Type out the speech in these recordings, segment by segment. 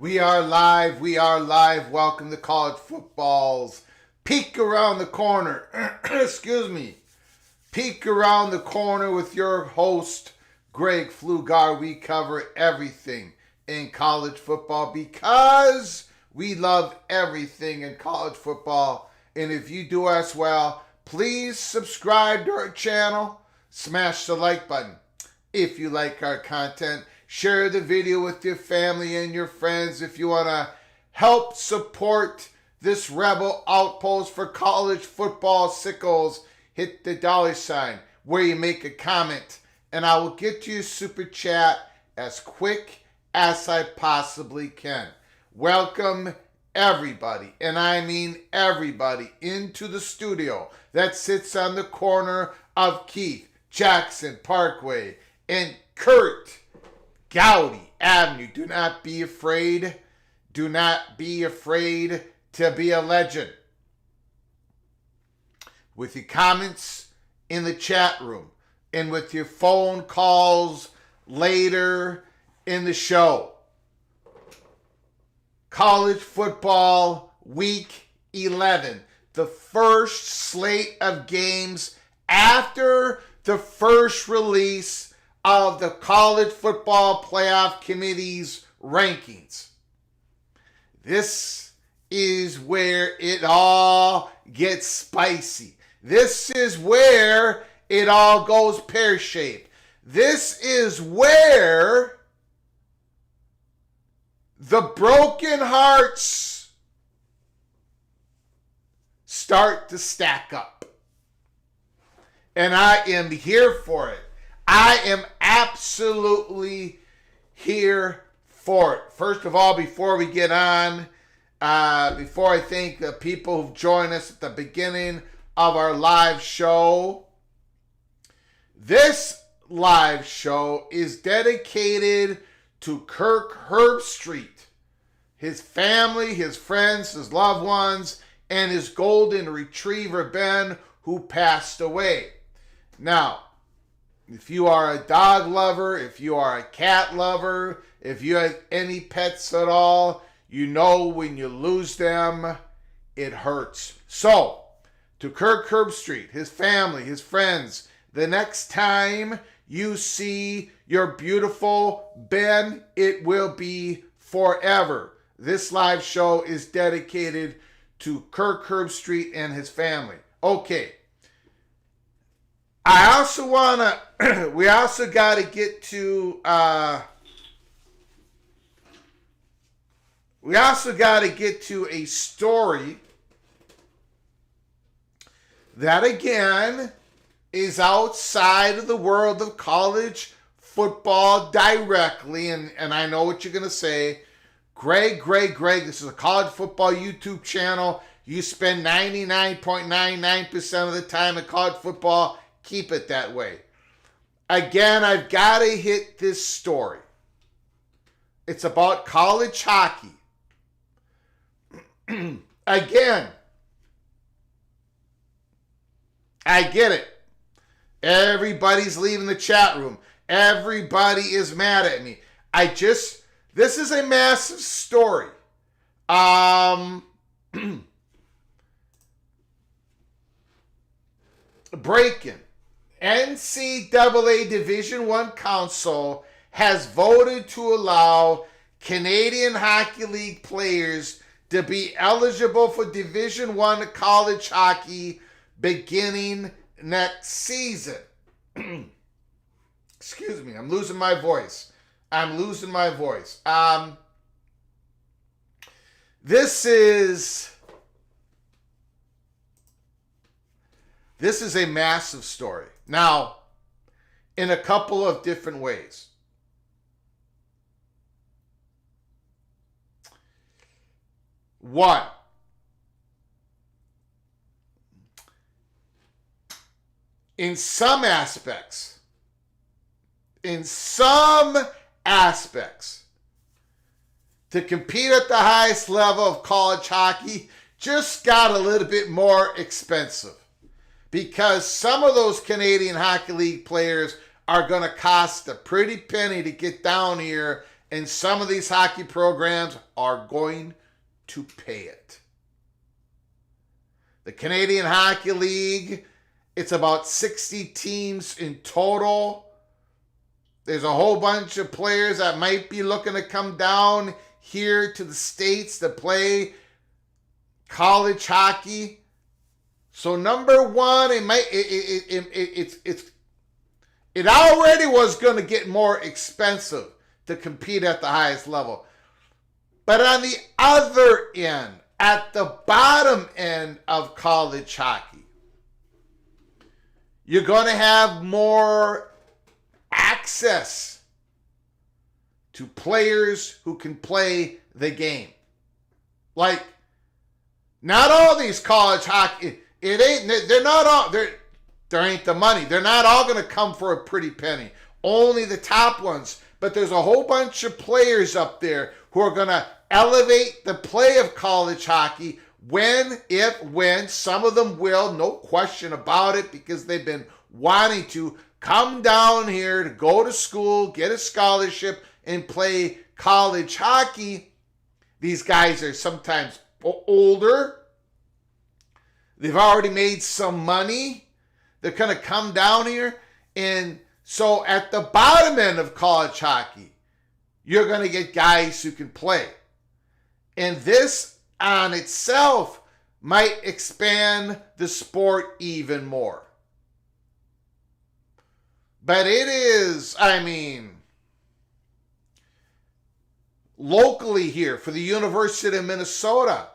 We are live. We are live. Welcome to college football's Peek Around the Corner. Excuse me. Peek Around the Corner with your host, Greg Flugar. We cover everything in college football because we love everything in college football. And if you do as well, please subscribe to our channel. Smash the like button if you like our content. Share the video with your family and your friends if you want to help support this rebel outpost for college football sickles. Hit the $ where you make a comment, and I will get to your super chat as quick as I possibly can. Welcome everybody, and I mean everybody, into the studio that sits on the corner of Keith Jackson Parkway and Kurt Gowdy Avenue. Do not be afraid. Do not be afraid to be a legend. With your comments in the chat room and with your phone calls later in the show. College football week 11. The first slate of games after the first release of the College Football Playoff Committee's rankings. This is where it all gets spicy. This is where it all goes pear-shaped. This is where the broken hearts start to stack up. And I am here for it. I am absolutely here for it. First of all, before we get on, Before I thank the people who've joined us at the beginning of our live show, this live show is dedicated to Kirk Herbstreit, his family, his friends, his loved ones, and his golden retriever, Ben, who passed away. Now, if you are a dog lover, if you are a cat lover, if you have any pets at all, you know when you lose them, it hurts. So, to Kirk Herbstreit, his family, his friends, the next time you see your beautiful Ben, it will be forever. This live show is dedicated to Kirk Herbstreit and his family. Okay. I also want to, we also got to get to, a story that, again, is outside of the world of college football directly. And I know what you're going to say. Greg, this is a college football YouTube channel. You spend 99.99% of the time in college football. Keep it that way. Again, I've got to hit this story. It's about college hockey. Again, I get it. Everybody's leaving the chat room. Everybody is mad at me. This is a massive story. Breaking. NCAA Division I Council has voted to allow Canadian Hockey League players to be eligible for Division I college hockey beginning next season. Excuse me, I'm losing my voice. This is a massive story. Now, in a couple of different ways. One, in some aspects, to compete at the highest level of college hockey just got a little bit more expensive, because some of those Canadian Hockey League players are going to cost a pretty penny to get down here, and some of these hockey programs are going to pay it. The Canadian Hockey League, it's about 60 teams in total. There's a whole bunch of players that might be looking to come down here to the States to play college hockey. So number one, it already was going to get more expensive to compete at the highest level. But on the other end, at the bottom end of college hockey, you're going to have more access to players who can play the game. Like, not all these college hockey, there ain't the money. They're not all going to come for a pretty penny. Only the top ones. But there's a whole bunch of players up there who are going to elevate the play of college hockey when some of them will, no question about it, because they've been wanting to come down here to go to school, get a scholarship, and play college hockey. These guys are sometimes older. They've already made some money. They're going to come down here. And so at the bottom end of college hockey, you're going to get guys who can play. And this on itself might expand the sport even more. But it is, locally here for the University of Minnesota,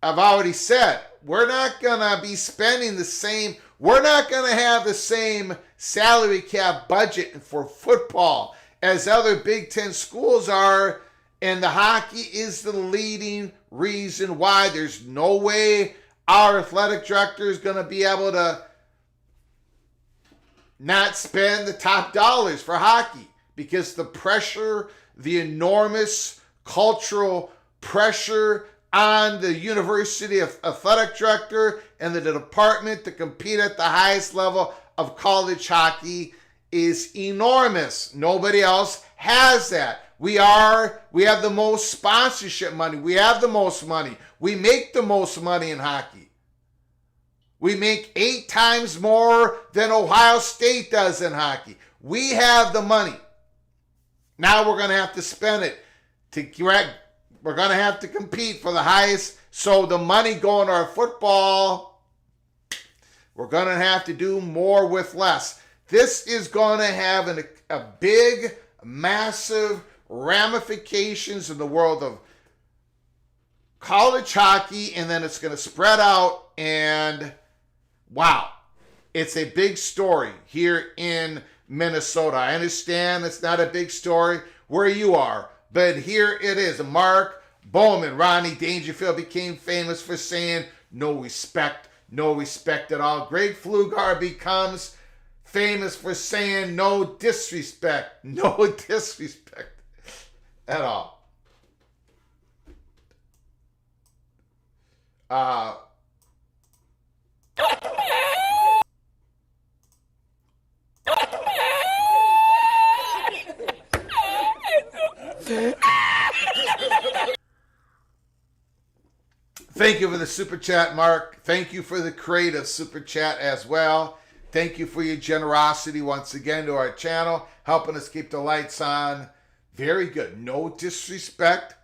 I've already said, we're not going to be spending we're not going to have the same salary cap budget for football as other Big Ten schools are, And the hockey is the leading reason why. There's no way our athletic director is going to be able to not spend the top dollars for hockey, because the pressure, the enormous cultural pressure on the university of athletic director and the department to compete at the highest level of college hockey is enormous. Nobody else has that. We have the most sponsorship money. We have the most money. We make the most money in hockey. We make 8 times more than Ohio State does in hockey. We have the money. Now we're going to have to spend it. We're going to have to compete for the highest. So the money going to our football, we're going to have to do more with less. This is going to have a big, massive ramifications in the world of college hockey, and then it's going to spread out, and wow, it's a big story here in Minnesota. I understand it's not a big story where you are, but here it is. Mark Bowman, Ronnie Dangerfield became famous for saying no respect at all. Greg Pflugar becomes famous for saying no disrespect at all. Thank you for the super chat, Mark. Thank you for the creative super chat as well. Thank you for your generosity once again to our channel, helping us keep the lights on. Very good. No disrespect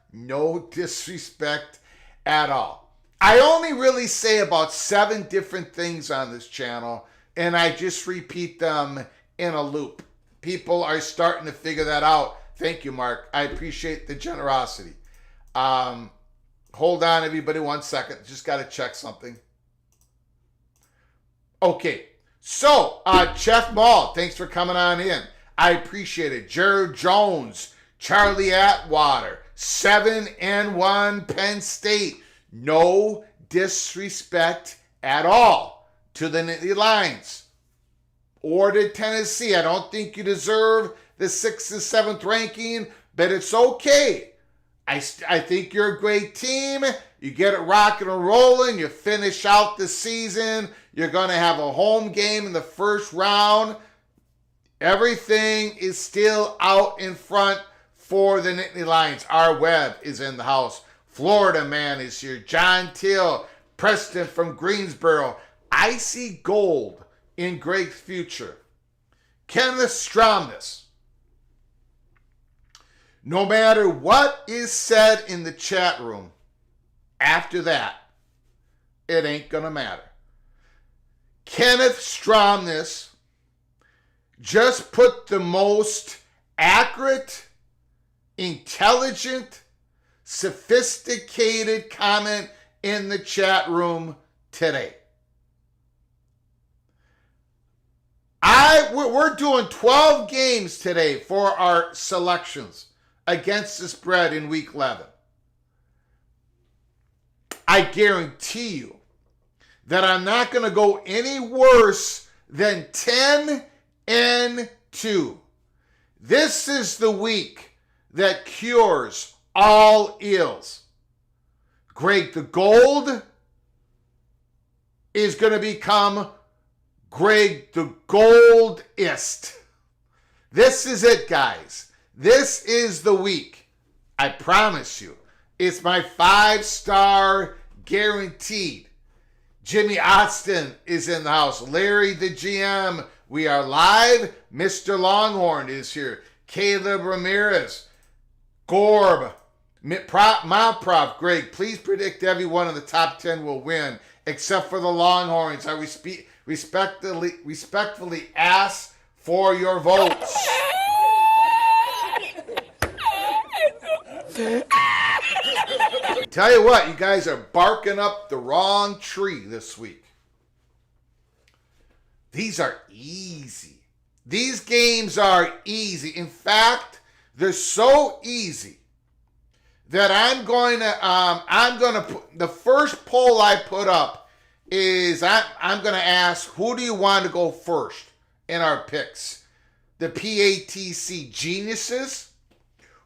at all. I only really say about 7 different things on this channel, and I just repeat them in a loop. People are starting to figure that out. Thank you, Mark. I appreciate the generosity. Hold on, everybody, 1 second. Just got to check something. Okay. So, Chef Ball, thanks for coming on in. I appreciate it. Jared Jones, Charlie Atwater, 7-1 Penn State. No disrespect at all to the Nittany Lions or to Tennessee. I don't think you deserve the 6th and 7th ranking, but it's okay. I think you're a great team. You get it rocking and rolling. You finish out the season. You're going to have a home game in the first round. Everything is still out in front for the Nittany Lions. Our Webb is in the house. Florida Man is here. John Till, Preston from Greensboro. I see gold in Greg's future. Kenneth Stromness. No matter what is said in the chat room, after that, it ain't going to matter. Kenneth Stromness just put the most accurate, intelligent, sophisticated comment in the chat room today. We're doing 12 games today for our selections against the spread in week 11. I guarantee you that I'm not going to go any worse than 10-2. This is the week that cures all ills. Greg the Gold is going to become Greg the Goldist. This is it, guys. This is the week. I promise you. It's my 5-star guaranteed. Jimmy Austin is in the house. Larry the GM. We are live. Mr. Longhorn is here. Caleb Ramirez. Gorb. Malprop. Greg, please predict everyone in the top 10 will win, except for the Longhorns. I respectfully ask for your votes. Tell you what, you guys are barking up the wrong tree this week. These are easy. These games are easy. In fact, they're so easy that I'm going to put, the first poll I put up is I'm going to ask, who do you want to go first in our picks? The PATC geniuses,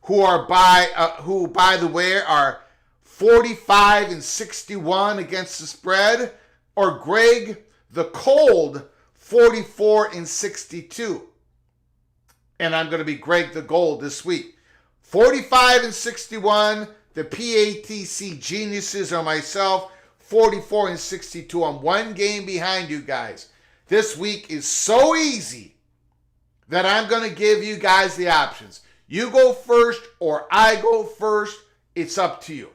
who by the way are 45-61 against the spread, or Greg the Cold 44-62. And I'm going to be Greg the Gold this week. 45-61, the PATC geniuses are myself, 44-62. I'm one game behind you guys. This week is so easy that I'm going to give you guys the options. You go first or I go first. It's up to you.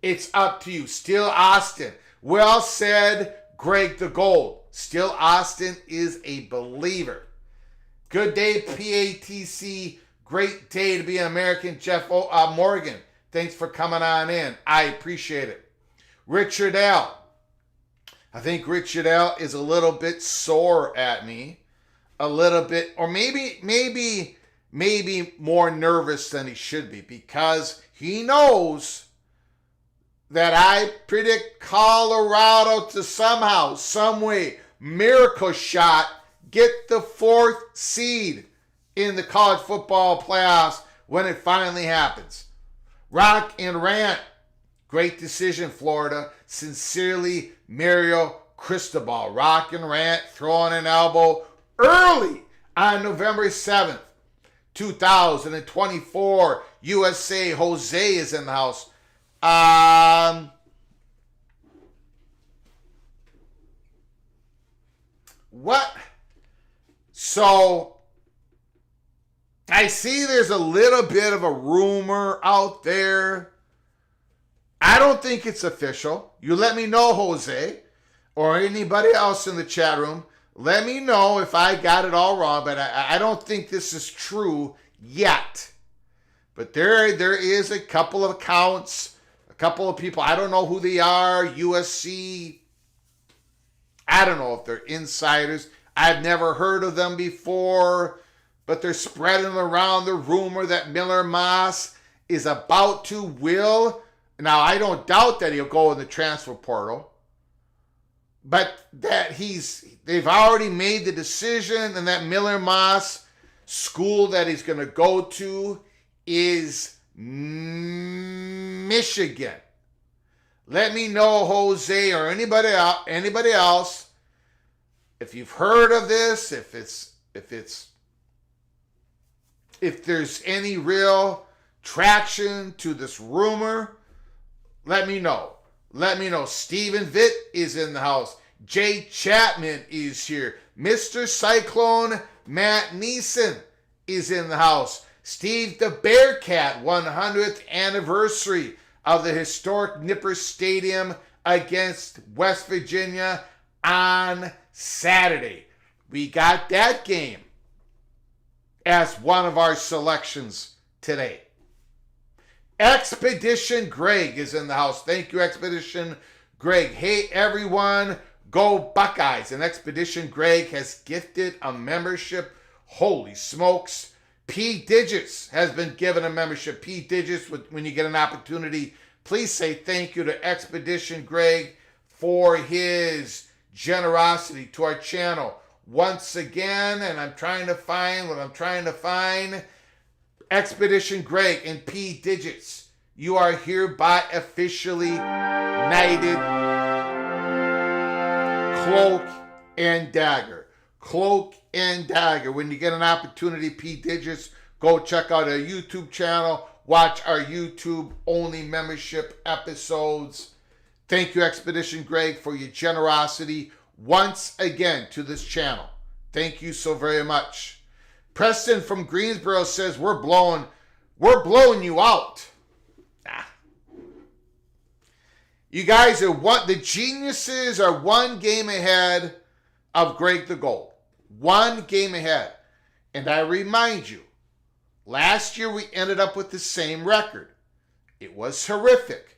It's up to you. Still Austin. Well said, Greg the Gold. Still Austin is a believer. Good day, PATC. Great day to be an American. Jeff Morgan, thanks for coming on in. I appreciate it. Richard L. I think Richard L is a little bit sore at me. A little bit, or maybe more nervous than he should be, because he knows that I predict Colorado to somehow, some way, miracle shot, get the 4th seed in the college football playoffs when it finally happens. Rock and Rant. Great decision, Florida. Sincerely, Mario Cristobal. Rock and Rant throwing an elbow early on November 7th, 2024. USA. Jose is in the house. What? So I see there's a little bit of a rumor out there. I don't think it's official. You let me know, Jose, or anybody else in the chat room. Let me know if I got it all wrong, but I don't think this is true yet. But there is a couple of accounts, a couple of people. I don't know who they are. USC. I don't know if they're insiders. I've never heard of them before. But they're spreading around the rumor that Miller Moss is about to will. Now, I don't doubt that he'll go in the transfer portal. But that they've already made the decision, and that Miller Moss school that he's going to go to is Michigan. Let me know, Jose, or anybody else, if you've heard of this, if there's any real traction to this rumor. Let me know. Let me know. Stephen Vitt is in the house. Jay Chapman is here. Mr. Cyclone Matt Neeson is in the house. Steve the Bearcat, 100th anniversary of the historic Napier Stadium against West Virginia on Saturday. We got that game as one of our selections today. Expedition Greg is in the house. Thank you, Expedition Greg. Hey, everyone, go Buckeyes. And Expedition Greg has gifted a membership. Holy smokes. P. Digits has been given a membership. P. Digits, when you get an opportunity, please say thank you to Expedition Greg for his generosity to our channel. Once again, and I'm trying to find what I'm trying to find. Expedition Greg and P. Digits, you are hereby officially knighted Cloak and Dagger. Cloak and Dagger. When you get an opportunity, P. Digits, go check out our YouTube channel. Watch our YouTube-only membership episodes. Thank you, Expedition Greg, for your generosity once again to this channel. Thank you so very much. Preston from Greensboro says, we're blowing you out. You guys are the geniuses are one game ahead of Greg the Gold. One game ahead. And I remind you, last year we ended up with the same record. It was horrific.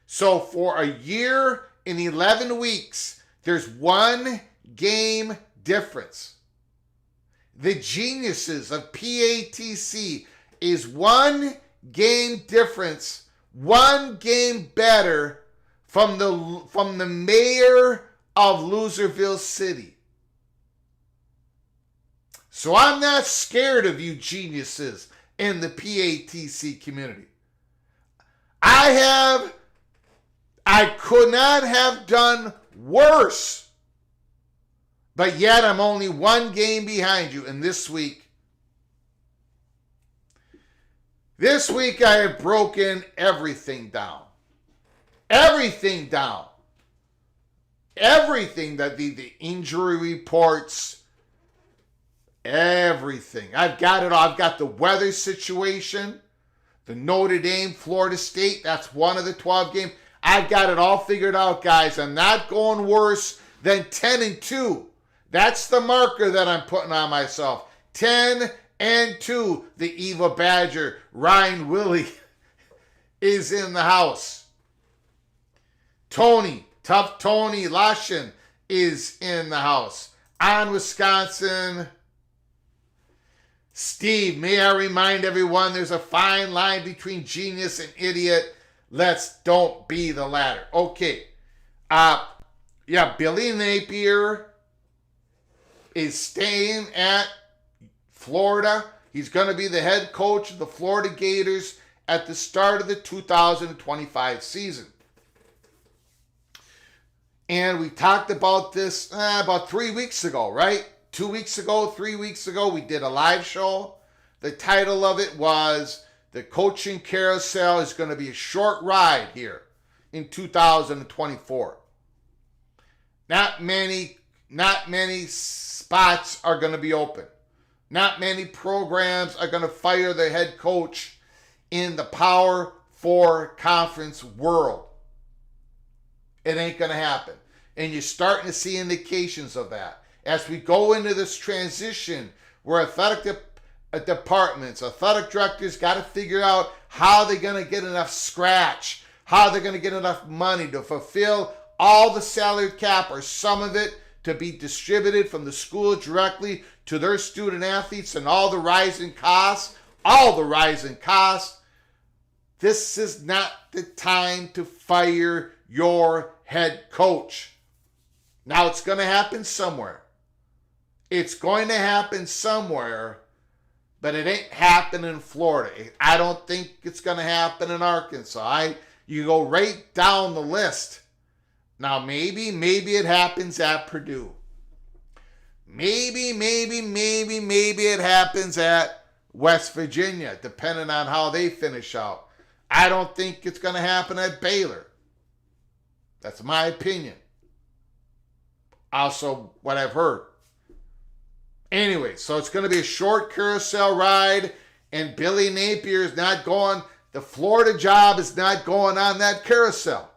So for a year and 11 weeks, there's one game difference. The geniuses of PATC is 1 game difference, one game better from the mayor of Loserville City. So I'm not scared of you geniuses in the PATC community. I could not have done worse. But yet I'm only one game behind you. And this week I have broken everything down. Everything down. Everything, that the injury reports, everything. I've got it all. I've got the weather situation, the Notre Dame, Florida State. That's one of the 12 games. I've got it all figured out, guys. I'm not going worse than 10-2. That's the marker that I'm putting on myself. 10-2. The Eva Badger, Ryan Willie, is in the house. Tough Tony Lashin is in the house. On Wisconsin, Steve, may I remind everyone there's a fine line between genius and idiot. Let's don't be the latter. Okay. Billy Napier is staying at Florida. He's going to be the head coach of the Florida Gators at the start of the 2025 season. And we talked about this about 3 weeks ago, right? 2 weeks ago, 3 weeks ago, we did a live show. The title of it was The Coaching Carousel is going to be a short ride here in 2024. Not many spots are going to be open. Not many programs are going to fire their head coach in the Power 4 conference world. It ain't going to happen. And you're starting to see indications of that. As we go into this transition where athletic departments, athletic directors got to figure out how they're going to get enough scratch, how they're going to get enough money to fulfill all the salary cap or some of it to be distributed from the school directly to their student athletes and all the rising costs. This is not the time to fire your head coach. Now, it's going to happen somewhere. It's going to happen somewhere, but it ain't happening in Florida. I don't think it's going to happen in Arkansas. You go right down the list. Now, maybe it happens at Purdue. Maybe it happens at West Virginia, depending on how they finish out. I don't think it's going to happen at Baylor. That's my opinion. Also, what I've heard. Anyway, so it's going to be a short carousel ride, and Billy Napier is not going, the Florida job is not going on that carousel.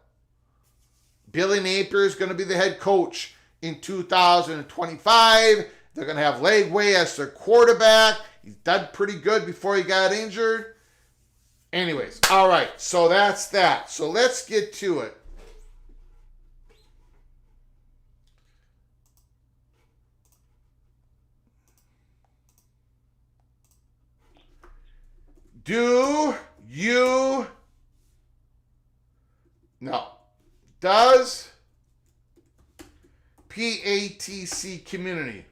Billy Napier is going to be the head coach in 2025. They're going to have Legway as their quarterback. He's done pretty good before he got injured. Anyways, all right, so that's that. So let's get to it. Does PATC community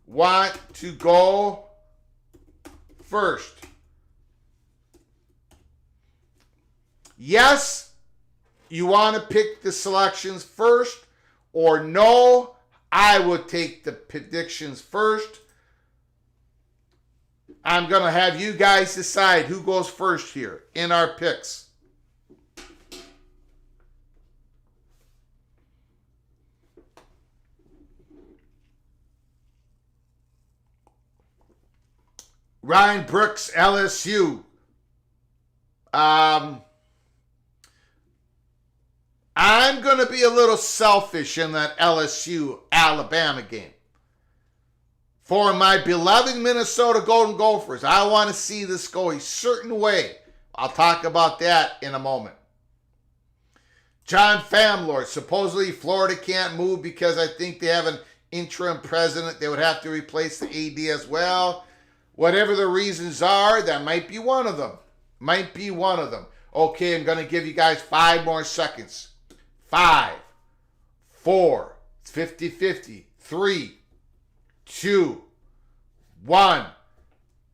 want to go first? Yes, you want to pick the selections first, or no, I would take the predictions first. I'm going to have you guys decide who goes first here in our picks. Ryan Brooks, LSU. I'm going to be a little selfish in that LSU-Alabama game. For my beloved Minnesota Golden Gophers, I want to see this go a certain way. I'll talk about that in a moment. John Famlor, supposedly Florida can't move because I think they have an interim president. They would have to replace the AD as well. Whatever the reasons are, that might be one of them. Might be one of them. Okay, I'm going to give you guys 5 more seconds. 5, 4, it's 50-50, 3, 2, 1.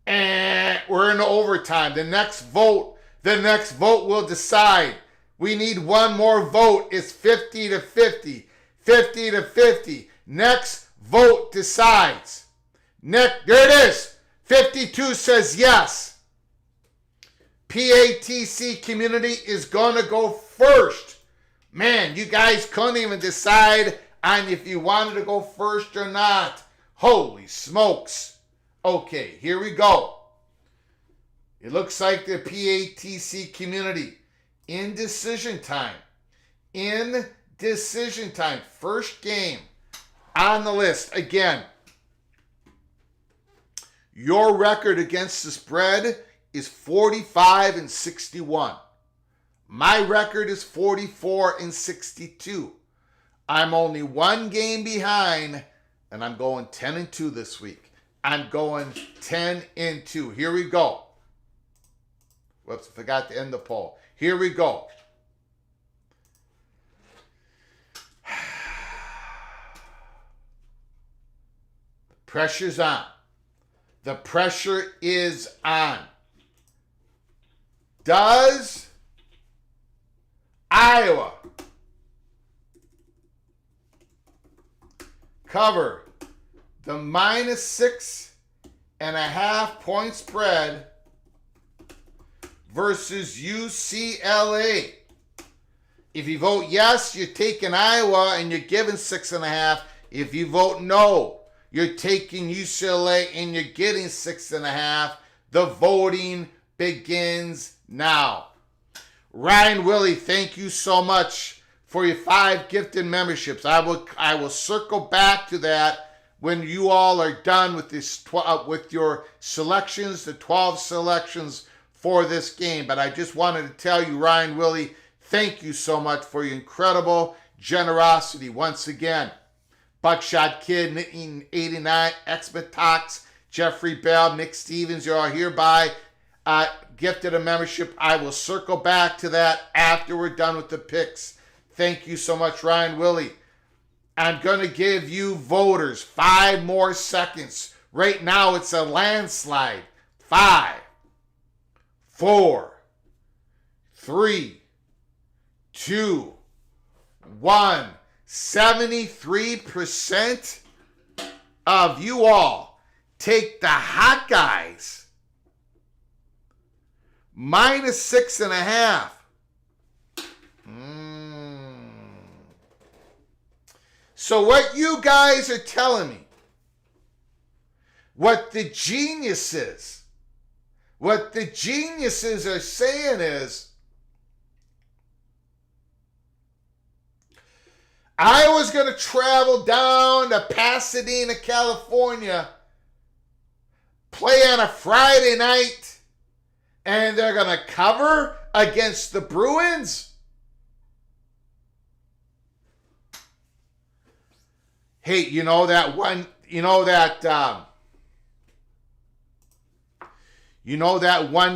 And we're in overtime. The next vote will decide. We need one more vote. It's 50-50. 50-50. Next vote decides. There it is. 52 says yes. PATC community is going to go first. Man, you guys couldn't even decide on if you wanted to go first or not. Holy smokes. Okay, here we go. It looks like the PATC community in decision time. In decision time. First game on the list. Again, your record against the spread is 45-61. My record is 44-62. I'm only 1 game behind, and I'm going 10-2 this week. I'm going 10-2. Here we go. Whoops, I forgot to end the poll. Here we go. Pressure's on. The pressure is on. Does Iowa cover the -6.5 point spread versus UCLA? If you vote yes, you're taking Iowa and you're giving 6.5. If you vote no, you're taking UCLA and you're getting 6.5. The voting begins now. Ryan Willie, thank you so much for your 5 gifted memberships. I will circle back to that when you all are done with this with your selections, the 12 selections for this game. But I just wanted to tell you, Ryan Willie, thank you so much for your incredible generosity once again. Buckshot Kid, 89, Xmatox, Jeffrey Bell, Nick Stevens, you are hereby gifted a membership. I will circle back to that after we're done with the picks. Thank you so much, Ryan Willie. I'm going to give you voters 5 more seconds. Right now, it's a landslide. 5, 4, 3, 2, 1. 73% of you all take the Hawkeyes -6.5. So what you guys are telling me, what the geniuses are saying is, I was going to travel down to Pasadena, California, play on a Friday night, and they're going to cover against the Bruins? Hey, you know that one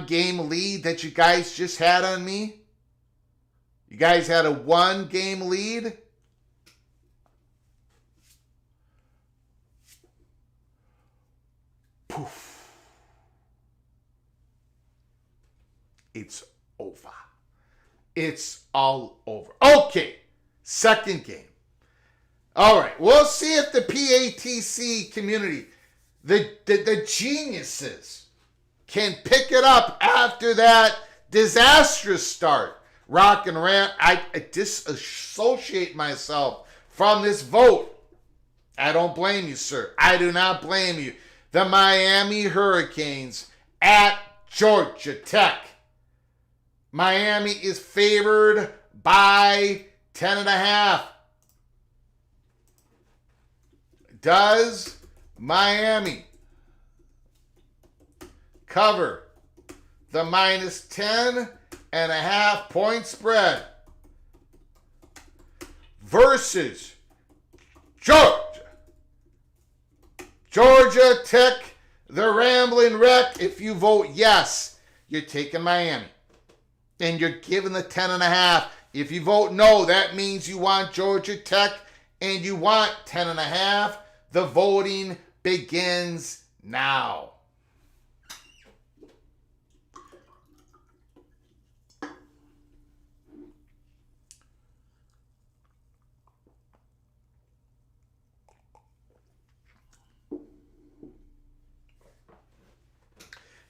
game lead that you guys just had on me? You guys had a 1 game lead? Poof. It's over. It's all over. Okay, second game. All right, we'll see if the PATC community, the geniuses, can pick it up after that disastrous start. Rock and Rant, I disassociate myself from this vote. I don't blame you, sir. I do not blame you. The Miami Hurricanes at Georgia Tech. Miami is favored by 10.5. Does Miami cover the -10.5 point spread versus Georgia Tech, The Rambling Wreck, if you vote yes, you're taking Miami. And you're giving the 10.5. If you vote no, that means you want Georgia Tech and you want 10.5. The voting begins now.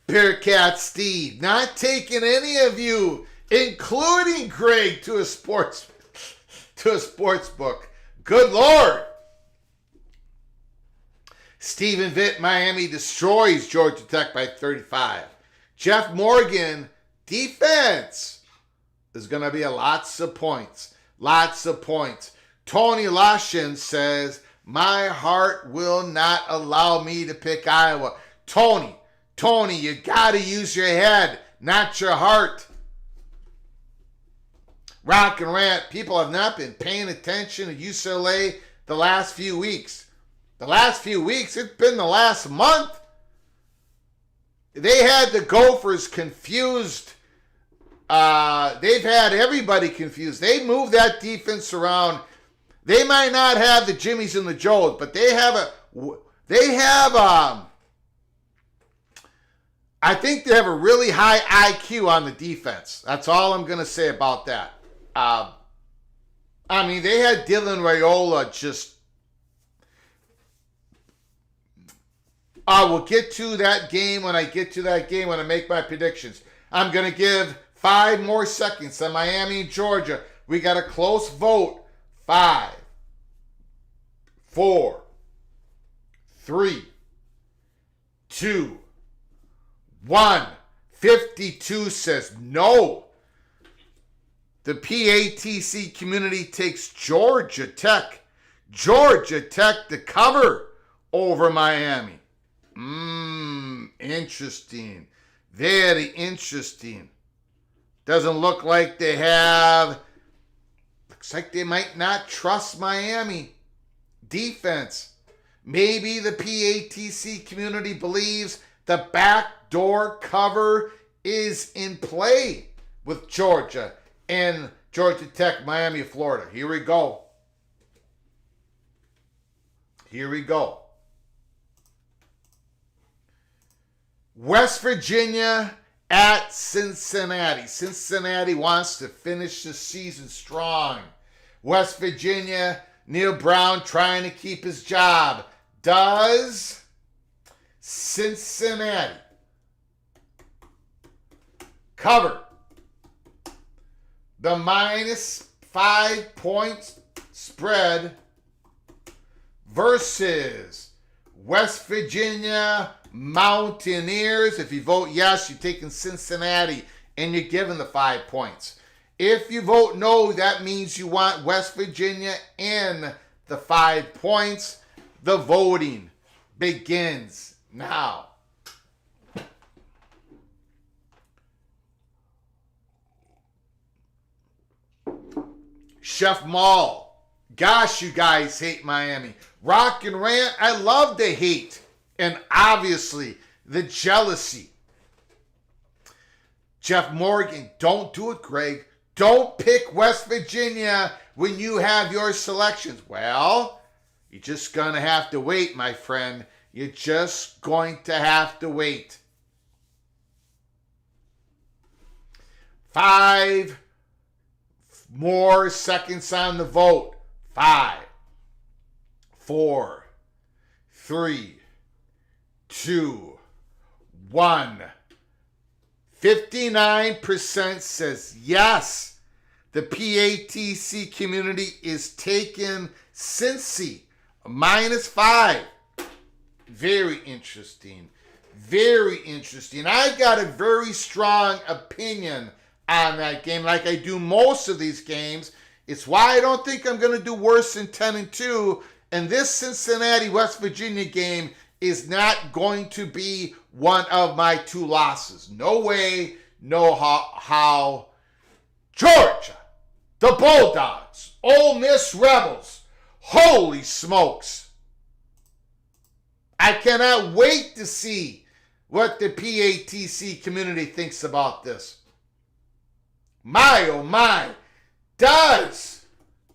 Bearcat Steve, not taking any of you, including Greg, to a sports book. Good Lord. Stephen Vitt, Miami destroys Georgia Tech by 35. Jeff Morgan, defense is going to be lots of points. Lots of points. Tony Lashin says, my heart will not allow me to pick Iowa. Tony, you got to use your head, not your heart. Rock and Rant, people have not been paying attention to UCLA the last few weeks. The last few weeks, it's been the last month. They had the Gophers confused. They've had everybody confused. They moved that defense around. They might not have the Jimmies and the Joes, but I think they have a really high IQ on the defense. That's all I'm going to say about that. They had Dylan Raiola just... I will get to that game when I make my predictions. I'm going to give 5 more seconds on Miami and Georgia. We got a close vote. 5, 4, 3, 2, 1. 52 says no. The PATC community takes Georgia Tech. Georgia Tech to cover over Miami. Interesting. Very interesting. Doesn't look like they have... Looks like they might not trust Miami defense. Maybe the PATC community believes the backdoor cover is in play with Georgia and Georgia Tech, Miami, Florida. Here we go. West Virginia at Cincinnati. Cincinnati wants to finish the season strong. West Virginia, Neil Brown trying to keep his job. Does Cincinnati cover the -5 points spread versus West Virginia Mountaineers? If you vote yes, you're taking Cincinnati and you're giving the 5 points. If you vote no, that means you want West Virginia in the 5 points. The voting begins now. Chef Maul, gosh, you guys hate Miami. Rock and Rant, I love the hate and obviously the jealousy. Jeff Morgan, don't do it, Greg. Don't pick West Virginia when you have your selections. Well, you're just going to have to wait, my friend. You're just going to have to wait. 5 more seconds on the vote. 5, 4, 3, 2, 1. 59% says yes. The PATC community is taking Cincy -5. Very interesting. Very interesting. I got a very strong opinion on that game, like I do most of these games. It's why I don't think I'm going to do worse than 10-2. And this Cincinnati West Virginia game is not going to be one of my 2 losses. No way, no how. Georgia, the Bulldogs, Ole Miss Rebels. Holy smokes. I cannot wait to see what the PATC community thinks about this. My, oh my, does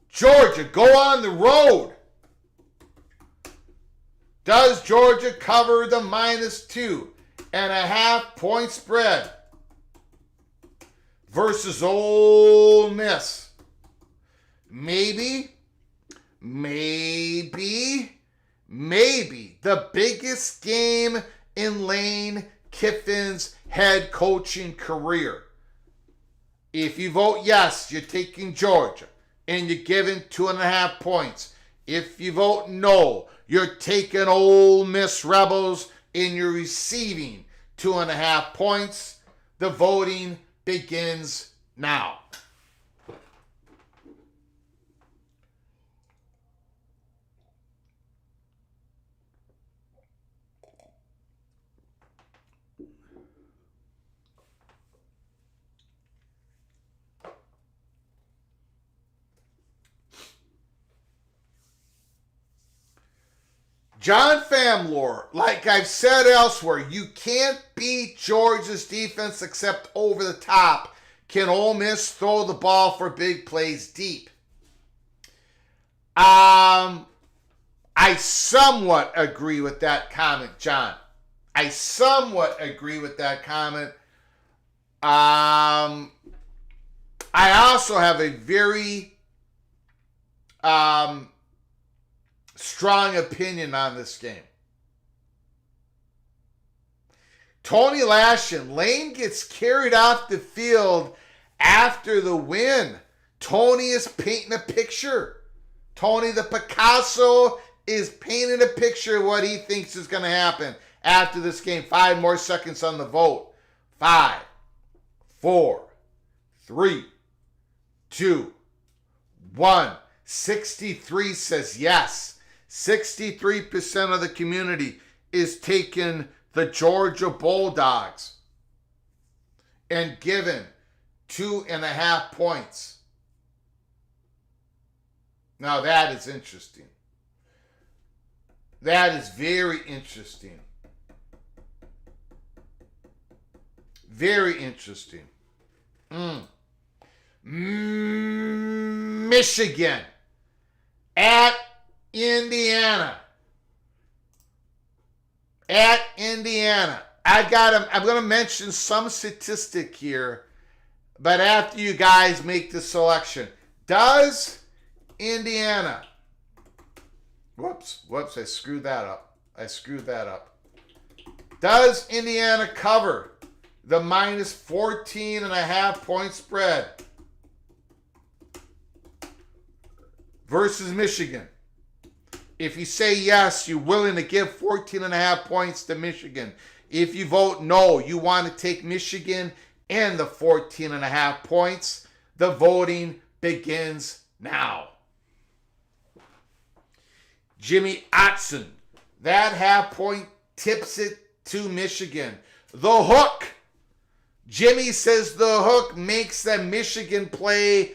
Georgia go on the road? Does Georgia cover the -2.5 point spread versus Ole Miss? Maybe the biggest game in Lane Kiffin's head coaching career. If you vote yes, you're taking Georgia and you're giving 2.5 points. If you vote no, you're taking Ole Miss Rebels and you're receiving 2.5 points. The voting begins now. John Famlor, like I've said elsewhere, you can't beat Georgia's defense except over the top. Can Ole Miss throw the ball for big plays deep? I somewhat agree with that comment, John. I somewhat agree with that comment. I also have a very strong opinion on this game. Tony Lashin, Lane gets carried off the field after the win. Tony is painting a picture. Tony the Picasso is painting a picture of what he thinks is going to happen after this game. 5 more seconds on the vote. 5, 4, 3, 2, 1. 63 says yes. 63% of the community is taking the Georgia Bulldogs and given 2.5 points. Now that is interesting. That is very interesting. Very interesting. Michigan at Indiana. At Indiana. I'm going to mention some statistic here, but after you guys make the selection. Does Indiana... Whoops, I screwed that up. Does Indiana cover the -14.5 point spread versus Michigan? If you say yes, you're willing to give 14.5 points to Michigan. If you vote no, you want to take Michigan and the 14.5 points. The voting begins now. Jimmy Otson, that half point tips it to Michigan. The hook. Jimmy says the hook makes the Michigan play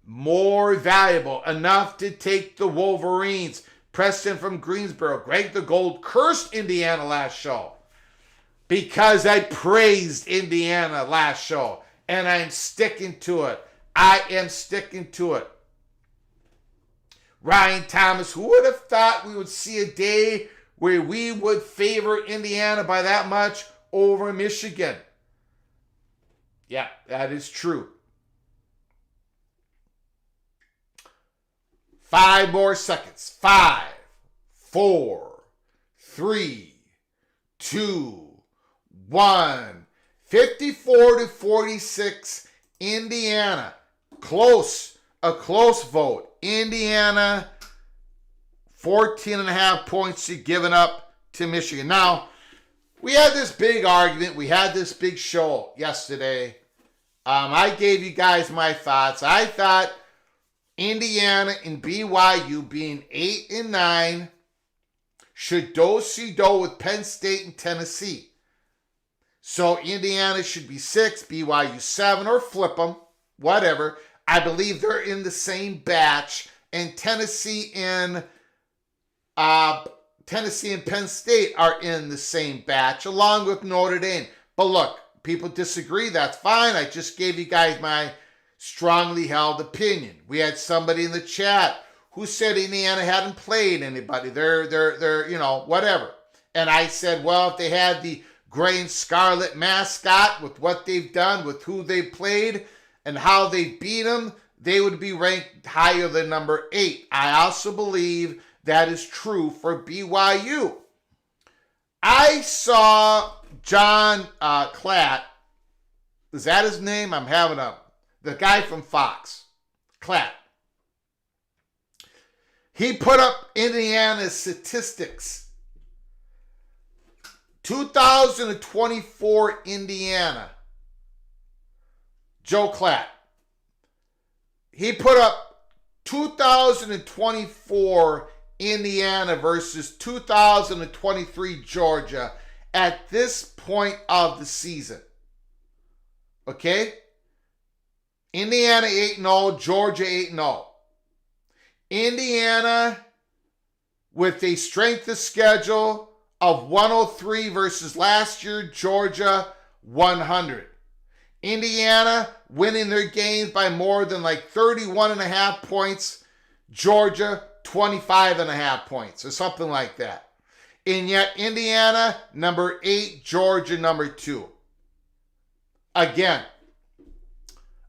more valuable, enough to take the Wolverines. Preston from Greensboro, Greg the Gold, cursed Indiana last show because I praised Indiana last show, and I'm sticking to it. I am sticking to it. Ryan Thomas, who would have thought we would see a day where we would favor Indiana by that much over Michigan? Yeah, that is true. 5 more seconds. 5, 4, 3, 2, 1. 54-46, Indiana. Close. A close vote. Indiana, 14.5 points to given up to Michigan. Now, we had this big argument. We had this big show yesterday. I gave you guys my thoughts. I thought Indiana and BYU being 8 and 9 should do-si-do with Penn State and Tennessee. So Indiana should be 6, BYU 7, or flip them, whatever. I believe they're in the same batch. And Tennessee and Tennessee and Penn State are in the same batch, along with Notre Dame. But look, people disagree. That's fine. I just gave you guys my strongly held opinion. We had somebody in the chat who said Indiana hadn't played anybody. They're whatever. And I said, well, if they had the gray and scarlet mascot with what they've done, with who they played, and how they beat them, they would be ranked higher than number 8. I also believe that is true for BYU. I saw John Klatt. Is that his name? I'm having the guy from Fox. Klatt. He put up Indiana's statistics. 2024 Indiana. Joe Klatt. He put up 2024 Indiana versus 2023 Georgia at this point of the season. Okay? Indiana 8-0, Georgia 8-0. Indiana with a strength of schedule of 103 versus last year, Georgia 100. Indiana winning their games by more than 31.5 points, Georgia 25.5 points or something like that. And yet Indiana number 8, Georgia number 2. Again,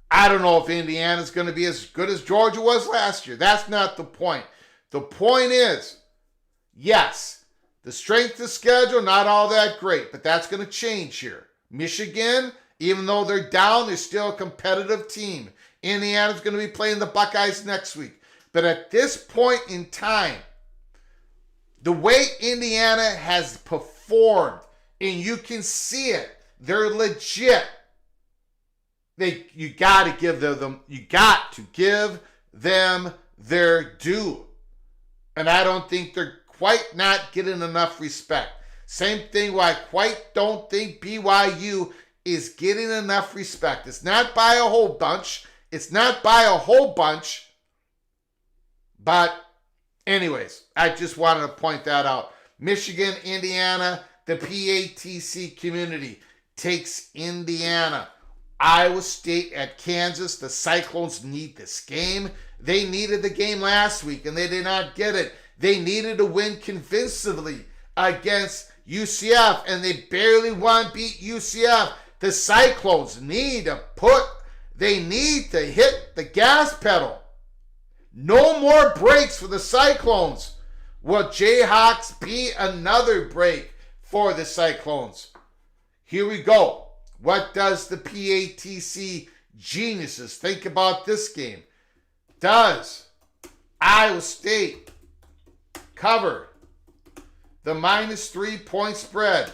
I don't know if Indiana's going to be as good as Georgia was last year. That's not the point. The point is, yes, the strength of schedule, not all that great, but that's going to change here. Michigan, even though they're down, they're still a competitive team. Indiana's going to be playing the Buckeyes next week. But at this point in time, the way Indiana has performed, and you can see it, they're legit. You got to give them their due. And I don't think they're quite not getting enough respect. Same thing why I quite don't think BYU is getting enough respect. It's not by a whole bunch. But anyways, I just wanted to point that out. Michigan, Indiana, the PATC community takes Indiana. Iowa State at Kansas. The Cyclones need this game. They needed the game last week, and they did not get it. They needed to win convincingly against UCF, and they barely beat UCF. The Cyclones need to hit the gas pedal. No more breaks for the Cyclones. Will Jayhawks be another break for the Cyclones? Here we go. What does the PATC geniuses think about this game? Does Iowa State cover the -3 point spread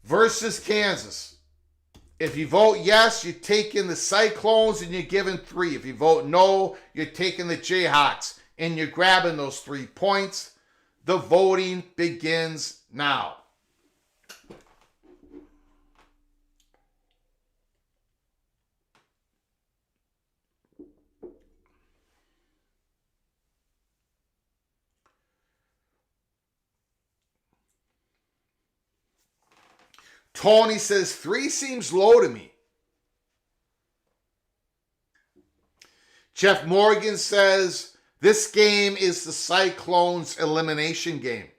versus Kansas? If you vote yes, you're taking the Cyclones and you're giving 3. If you vote no, you're taking the Jayhawks and you're grabbing those 3 points. The voting begins now. Tony says 3 seems low to me. Jeff Morgan says this game is the Cyclones' elimination game.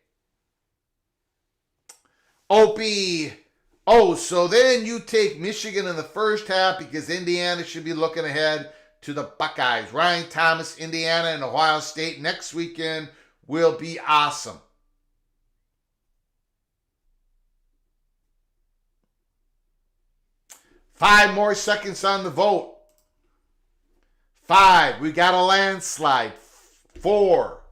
Opie, so then you take Michigan in the first half because Indiana should be looking ahead to the Buckeyes. Ryan Thomas, Indiana, and Ohio State next weekend will be awesome. Five more seconds on the vote. 5. We got a landslide. 4,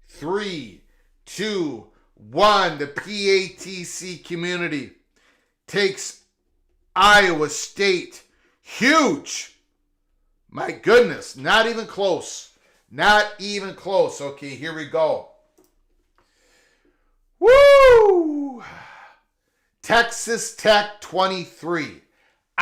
3, 2, 1. The PATC community takes Iowa State. Huge. My goodness. Not even close. Not even close. Okay, here we go. Woo! Texas Tech 23.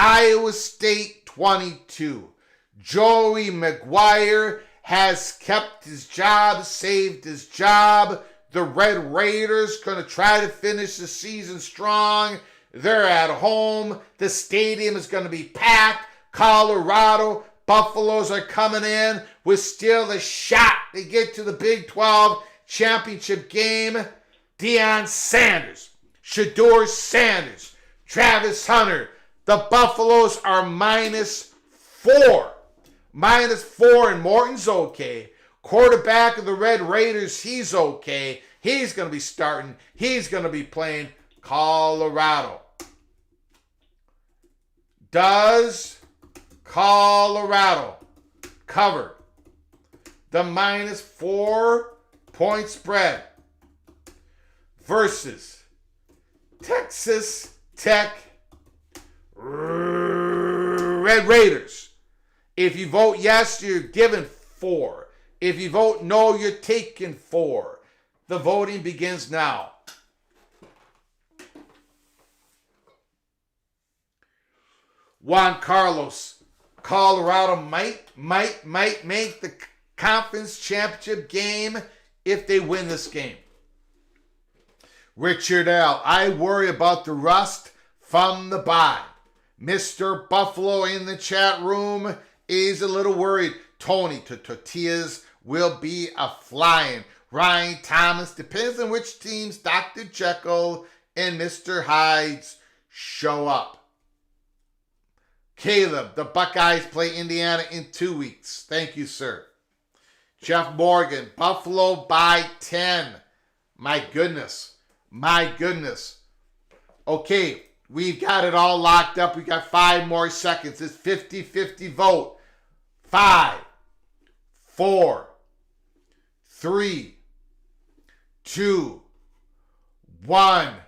Iowa State 22. Joey McGuire has kept his job, saved his job. The Red Raiders going to try to finish the season strong. They're at home. The stadium is going to be packed. Colorado Buffaloes are coming in with still a shot to get to the Big 12 championship game. Deion Sanders, Shedeur Sanders, Travis Hunter. The Buffaloes are -4. -4, and Morton's okay. Quarterback of the Red Raiders, he's okay. He's going to be starting. He's going to be playing Colorado. Does Colorado cover the -4 point spread versus Texas Tech Red Raiders? If you vote yes, you're given 4. If you vote no, you're taking 4. The voting begins now. Juan Carlos, Colorado might make the conference championship game if they win this game. Richard L., I worry about the rust from the bye. Mr. Buffalo in the chat room is a little worried. Tony Tortillas will be a flying. Ryan Thomas, depends on which teams Dr. Jekyll and Mr. Hyde's show up. Caleb, the Buckeyes play Indiana in 2 weeks. Thank you, sir. Jeff Morgan, Buffalo by 10. My goodness. Okay, we've got it all locked up. We got 5 more seconds. It's 50-50 vote. 5, 4, 3, 2, 1.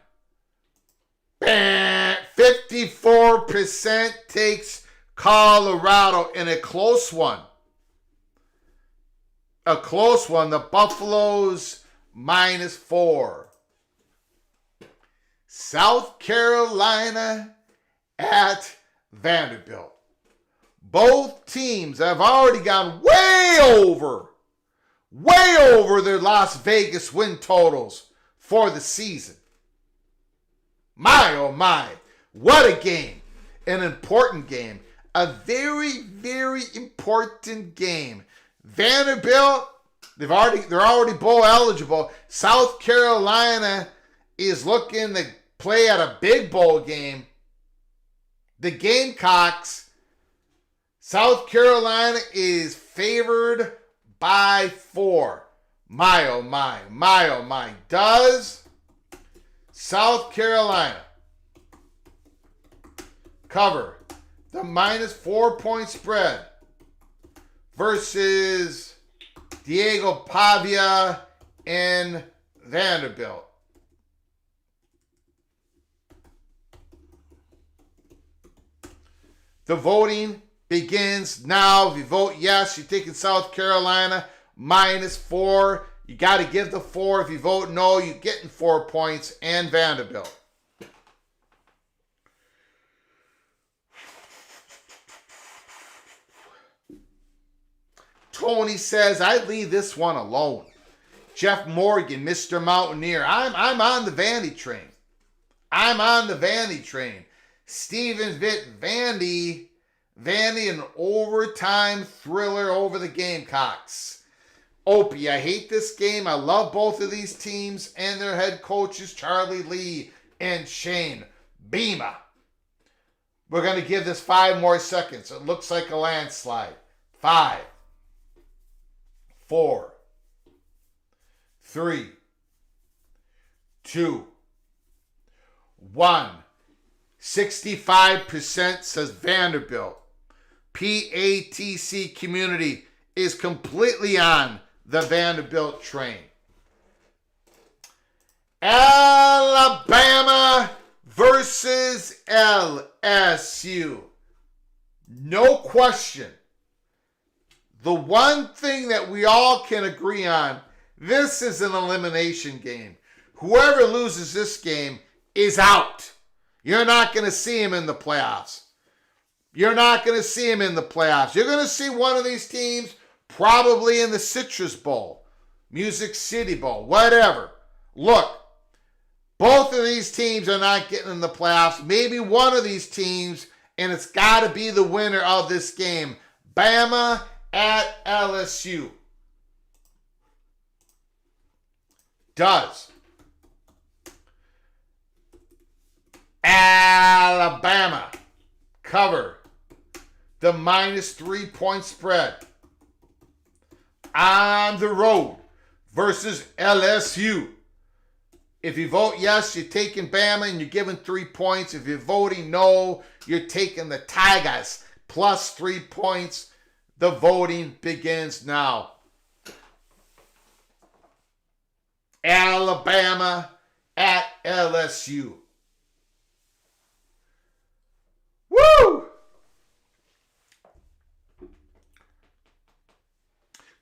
Bam! 54% takes Colorado in a close one. The Buffaloes -4. South Carolina at Vanderbilt. Both teams have already gone way over their Las Vegas win totals for the season. My, oh my, what a game. An important game. A very, very important game. Vanderbilt, they're already bowl eligible. South Carolina is looking to play at a big bowl game. The Gamecocks, South Carolina is favored by 4. My, oh my. Does South Carolina cover the -4 point spread versus Diego Pavia and Vanderbilt? The voting begins now. If you vote yes, you're taking South Carolina -4. You got to give the 4. If you vote no, you're getting 4 points and Vanderbilt. Tony says, I'd leave this one alone. Jeff Morgan, Mr. Mountaineer. I'm on the Vandy train. Steven Vitt, Vandy, an overtime thriller over the Gamecocks. Opie, I hate this game. I love both of these teams and their head coaches, Charlie Lee and Shane Beamer. We're going to give this 5 more seconds. It looks like a landslide. 5, 4, 3, 2, 1. 65% says Vanderbilt. PATC community is completely on the Vanderbilt train. Alabama versus LSU. No question. The one thing that we all can agree on, this is an elimination game. Whoever loses this game is out. You're not going to see him in the playoffs. You're going to see one of these teams probably in the Citrus Bowl, Music City Bowl, whatever. Look, both of these teams are not getting in the playoffs. Maybe one of these teams, and it's got to be the winner of this game. Bama at LSU. Does Alabama cover the minus 3-point spread on the road versus LSU? If you vote yes, you're taking Bama and you're giving 3 points. If you're voting no, you're taking the Tigers plus 3 points. The voting begins now. Alabama at LSU. Woo!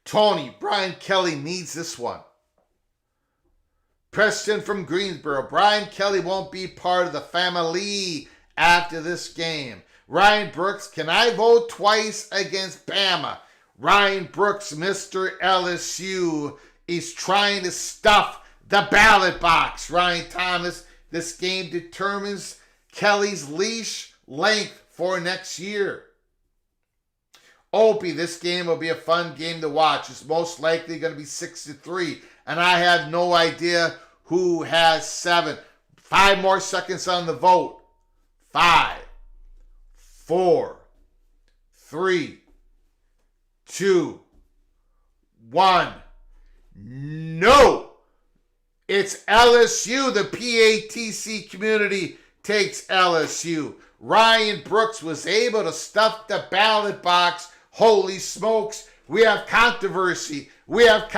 Tony, Brian Kelly needs this one. Preston from Greensboro. Brian Kelly won't be part of the family after this game. Ryan Brooks, can I vote twice against Bama? Ryan Brooks, Mr. LSU, is trying to stuff the ballot box. Ryan Thomas, this game determines Kelly's leash length for next year. Opie, this game will be a fun game to watch. It's most likely going to be 6-3. And I have no idea who has 7. 5 more seconds on the vote. 5, 4, 3, 2, 1. No! It's LSU. The PATC community takes LSU. Ryan Brooks was able to stuff the ballot box. Holy smokes. We have controversy. We have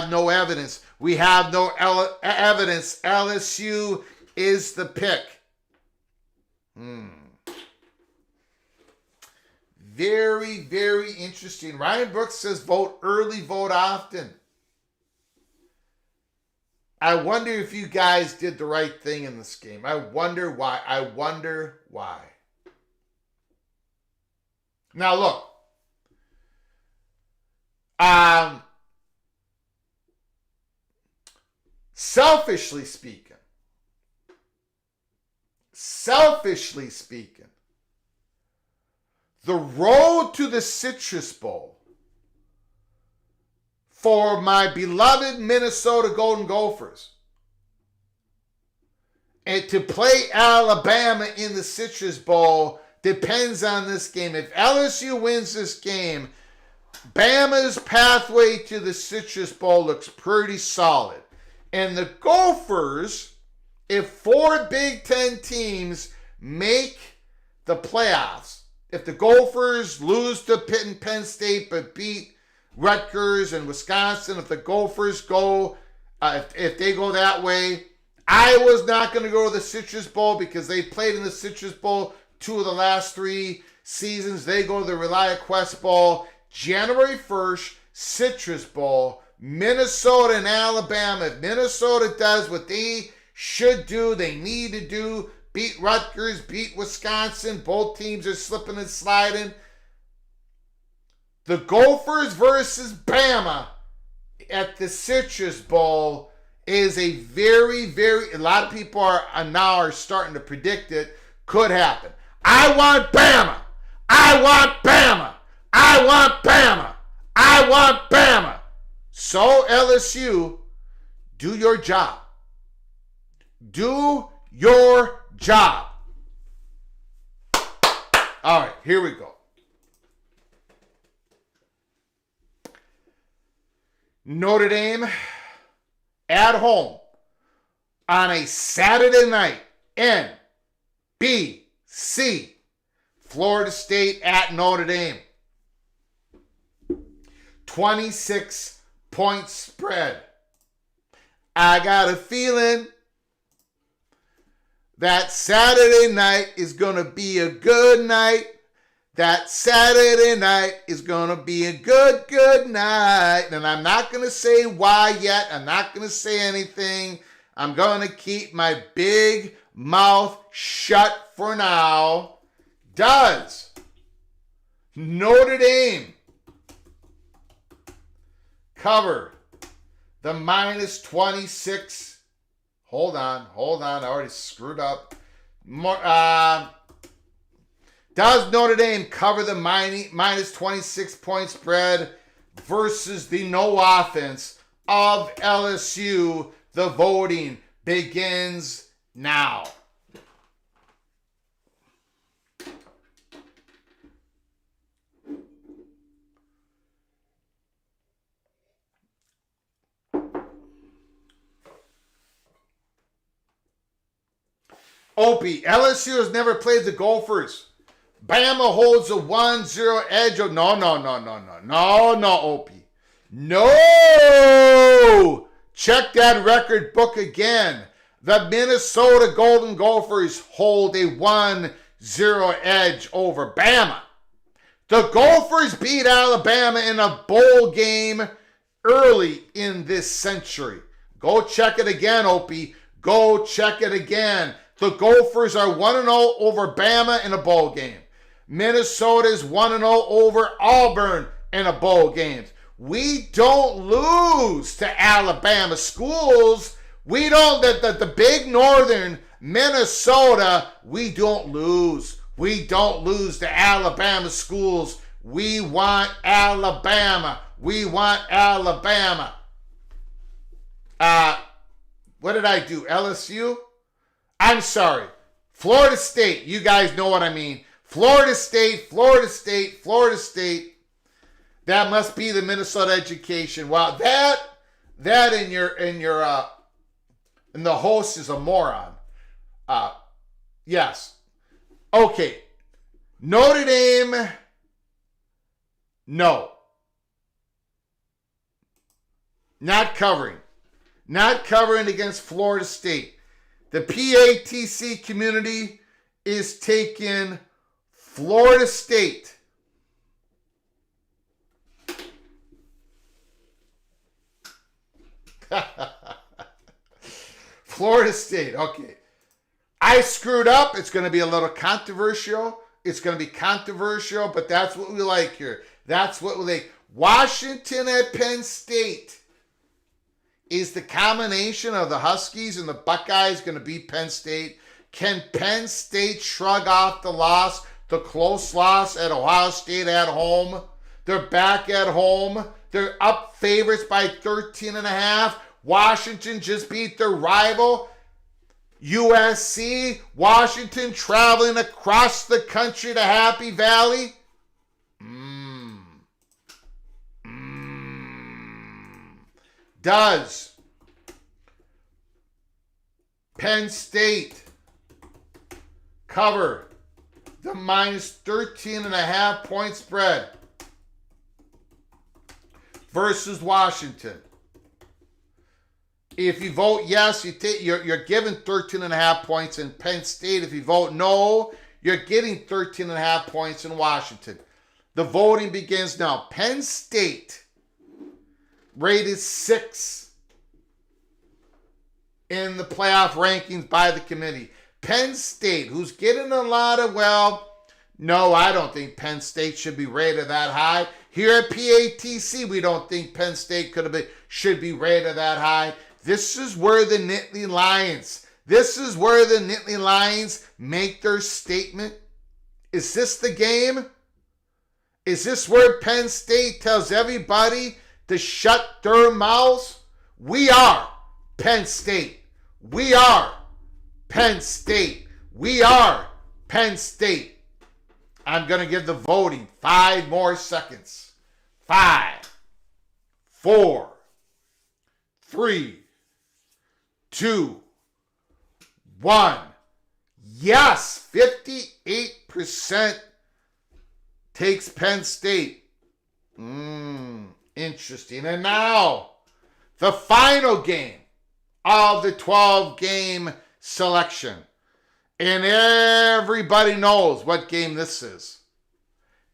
no evidence. We have no evidence. LSU is the pick. Very, very interesting. Ryan Brooks says vote early, vote often. I wonder if you guys did the right thing in this game. I wonder why. Now look. Selfishly speaking, the road to the Citrus Bowl for my beloved Minnesota Golden Gophers and to play Alabama in the Citrus Bowl depends on this game. If LSU wins this game, Bama's pathway to the Citrus Bowl looks pretty solid. And the Gophers, if 4 Big Ten teams make the playoffs, if the Gophers lose to Pitt and Penn State but beat Rutgers and Wisconsin, if the Gophers go, if they go that way, Iowa's not going to go to the Citrus Bowl because they played in the Citrus Bowl 2 of the last 3 seasons. They go to the ReliaQuest Bowl. January 1st, Citrus Bowl, Minnesota and Alabama. If Minnesota does what they should do, they need to do, beat Rutgers, beat Wisconsin, both teams are slipping and sliding. The Gophers versus Bama at the Citrus Bowl is a very, very, a lot of people are starting to predict it, could happen. I want Bama. I want Bama. I want Bama. I want Bama. So LSU, do your job. Do your job. All right, here we go. Notre Dame at home on a Saturday night. NBC. Florida State at Notre Dame. 26-point spread. I got a feeling that Saturday night is going to be a good night. That Saturday night is going to be a good night. And I'm not going to say why yet. I'm not going to say anything. I'm going to keep my big mouth shut for now. Does Notre Dame cover the minus 26. Hold on. I already screwed up. Does Notre Dame cover the minus 26 point spread versus the no offense of LSU? The voting begins now. Opie, LSU has never played the Gophers. Bama holds a 1-0 edge. No, Opie. No! Check that record book again. The Minnesota Golden Gophers hold a 1-0 edge over Bama. The Gophers beat Alabama in a bowl game early in this century. Go check it again, Opie. Go check it again. The Gophers are 1-0 over Bama in a bowl game. Minnesota is 1-0 over Auburn in a bowl game. We don't lose to Alabama schools. We don't, the big northern Minnesota, we don't lose. We don't lose to Alabama schools. We want Alabama. We want Alabama. What did I do? LSU? I'm sorry. Florida State. You guys know what I mean. Florida State. That must be the Minnesota education. Wow, that in the host is a moron. Yes. Okay. Notre Dame. No. Not covering. Not covering against Florida State. The PATC community is taking Florida State. Florida State, okay. I screwed up. It's going to be a little controversial. But that's what we like here. That's what we like. Washington at Penn State. Is the combination of the Huskies and the Buckeyes going to beat Penn State? Can Penn State shrug off the loss, the close loss at Ohio State at home? They're back at home. They're up favorites by 13.5. Washington just beat their rival, USC. Washington traveling across the country to Happy Valley. Does Penn State cover the minus 13.5 point spread versus Washington? If you vote yes, you're given 13.5 points in Penn State. If you vote no, you're getting 13.5 points in Washington. The voting begins now. Penn State rated 6 in the playoff rankings by the committee. Penn State, who's getting a lot of, no, I don't think Penn State should be rated that high. Here at PATC, we don't think Penn State should be rated that high. This is where the Nittany Lions make their statement. Is this the game? Is this where Penn State tells everybody to shut their mouths? We are Penn State. We are Penn State. We are Penn State. I'm going to give the voting 5 more seconds. 5, 4, 3, 2, 1. Yes, 58% takes Penn State. Interesting. And now, the final game of the 12-game selection. And everybody knows what game this is.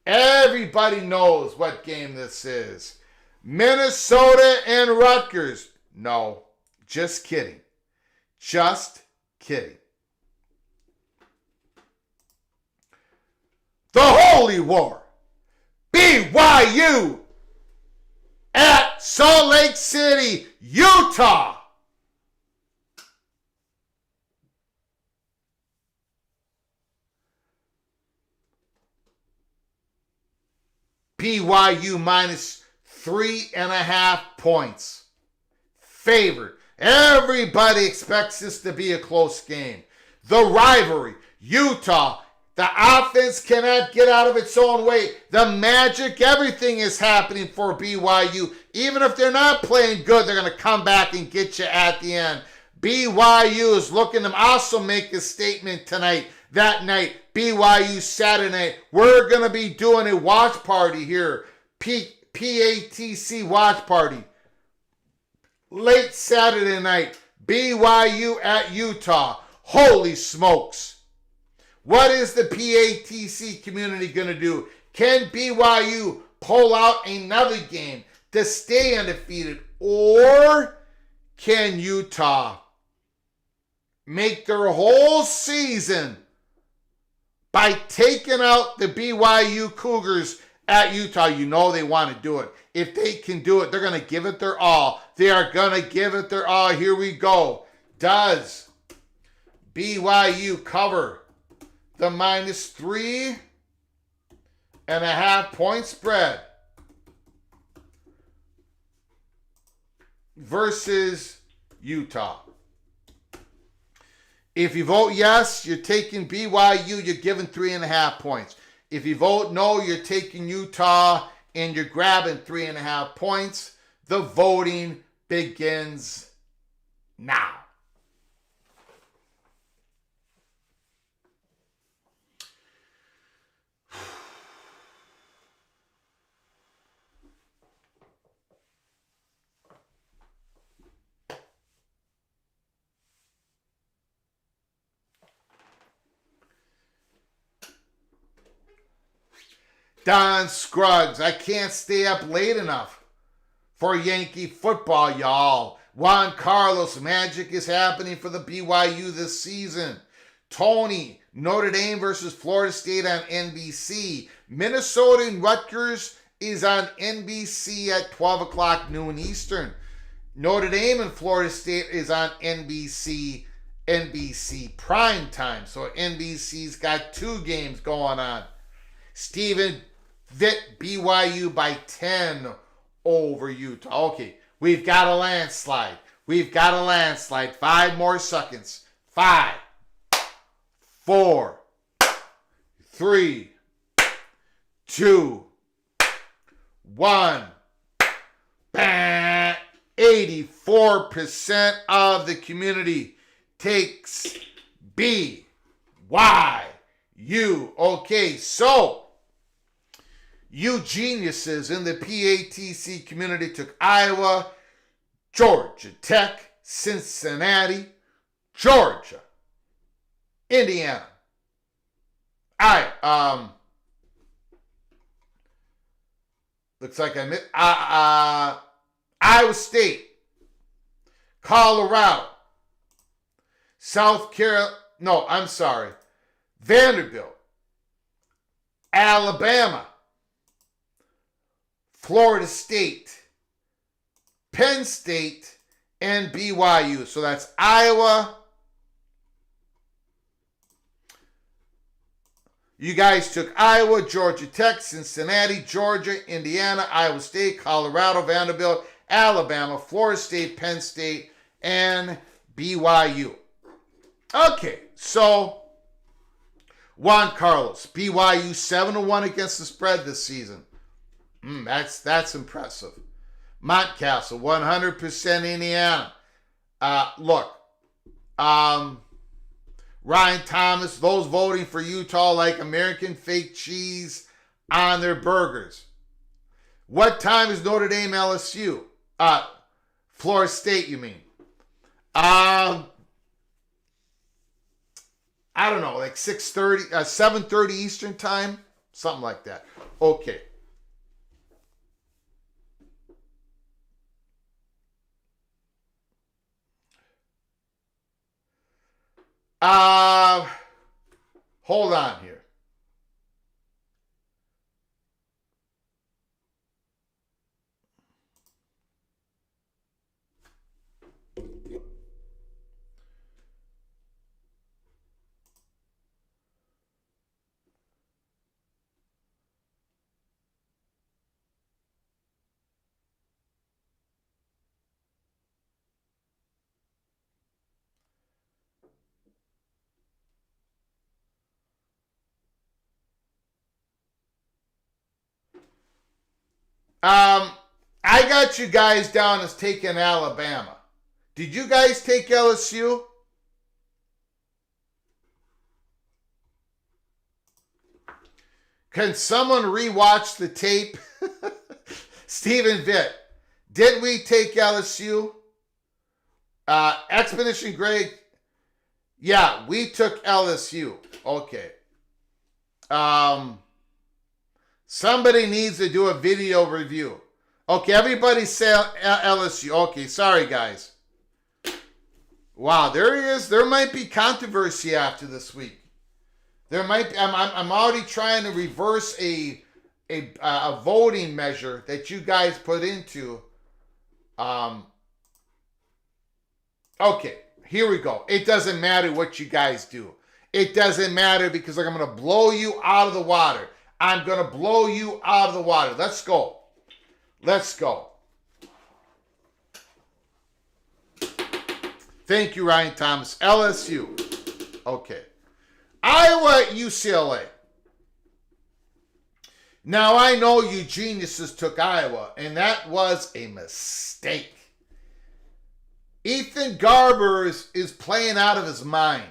Everybody knows what game this is. Minnesota and Rutgers. No, just kidding. Just kidding. The Holy War. BYU at Salt Lake City, Utah. BYU minus 3.5 points. Favored. Everybody expects this to be a close game. The rivalry, Utah. The offense cannot get out of its own way. The magic, everything is happening for BYU. Even if they're not playing good, they're going to come back and get you at the end. BYU is looking to also make a statement tonight. That night, BYU Saturday night, we're going to be doing a watch party here. PATC watch party. Late Saturday night, BYU at Utah. Holy smokes. What is the PATC community going to do? Can BYU pull out another game to stay undefeated? Or can Utah make their whole season by taking out the BYU Cougars at Utah? You know they want to do it. If they can do it, they're going to give it their all. They are going to give it their all. Here we go. Does BYU cover the minus 3.5 point spread versus Utah? If you vote yes, you're taking BYU, you're giving 3.5 points. If you vote no, you're taking Utah and you're grabbing 3.5 points. The voting begins now. Don Scruggs, I can't stay up late enough for Yankee football, y'all. Juan Carlos, magic is happening for the BYU this season. Tony, Notre Dame versus Florida State on NBC. Minnesota and Rutgers is on NBC at 12 o'clock noon Eastern. Notre Dame and Florida State is on NBC prime time. So NBC's got two games going on. Stephen Vitt, BYU by 10 over Utah. Okay, we've got a landslide. 5 more seconds. 5, 4, 3, 2, 1. 84% of the community takes BYU. Okay, so you geniuses in the PATC community took Iowa, Georgia Tech, Cincinnati, Georgia, Indiana, looks like I missed Iowa State, Colorado, Vanderbilt, Alabama, Florida State, Penn State, and BYU. So that's Iowa. You guys took Iowa, Georgia Tech, Cincinnati, Georgia, Indiana, Iowa State, Colorado, Vanderbilt, Alabama, Florida State, Penn State, and BYU. Okay, so Juan Carlos, BYU 7-1 against the spread this season. That's impressive. Montcastle, 100% Indiana. Ryan Thomas, those voting for Utah like American fake cheese on their burgers. What time is Notre Dame LSU? Florida State, you mean? I don't know, like 7:30 Eastern time? Something like that. Okay. Hold on here. I got you guys down as taking Alabama. Did you guys take LSU? Can someone rewatch the tape? Stephen Vitt, did we take LSU? Expedition Greg, yeah, we took LSU. Okay. Somebody needs to do a video review. Okay, everybody say LSU. Okay, sorry guys. Wow, there he is. There might be controversy after this week. There might be. I'm already trying to reverse a voting measure that you guys put into. Okay, here we go. It doesn't matter what you guys do. It doesn't matter because I'm going to blow you out of the water. I'm going to blow you out of the water. Let's go. Let's go. Thank you, Ryan Thomas. LSU. Okay. Iowa at UCLA. Now, I know you geniuses took Iowa, and that was a mistake. Ethan Garbers is playing out of his mind.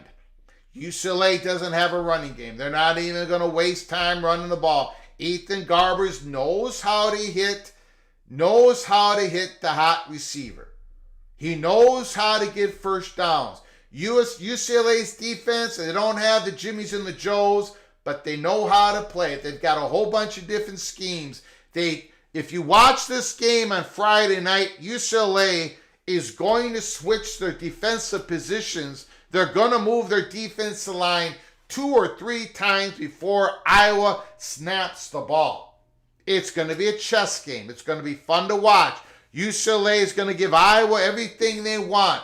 UCLA doesn't have a running game. They're not even going to waste time running the ball. Ethan Garbers knows how to hit the hot receiver. He knows how to get first downs. UCLA's defense, they don't have the Jimmies and the Joes, but they know how to play it. They've got a whole bunch of different schemes. If you watch this game on Friday night, UCLA is going to switch their defensive positions. They're going to move their defensive line 2 or 3 times before Iowa snaps the ball. It's going to be a chess game. It's going to be fun to watch. UCLA is going to give Iowa everything they want.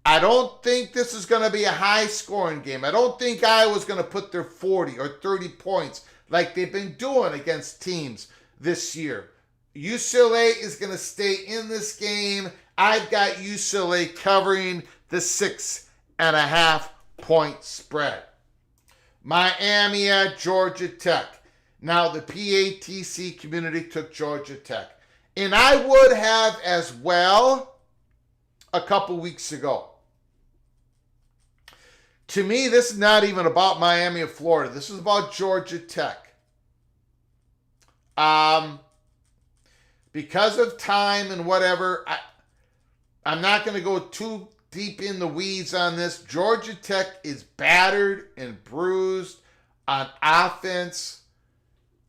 I don't think this is going to be a high-scoring game. I don't think Iowa's going to put their 40 or 30 points like they've been doing against teams this year. UCLA is going to stay in this game. I've got UCLA covering the 6.5 point spread. Miami at Georgia Tech. Now, the PATC community took Georgia Tech. And I would have as well a couple weeks ago. To me, this is not even about Miami or Florida. This is about Georgia Tech. Because of time and whatever, I'm not going to go too deep in the weeds on this. Georgia Tech is battered and bruised on offense.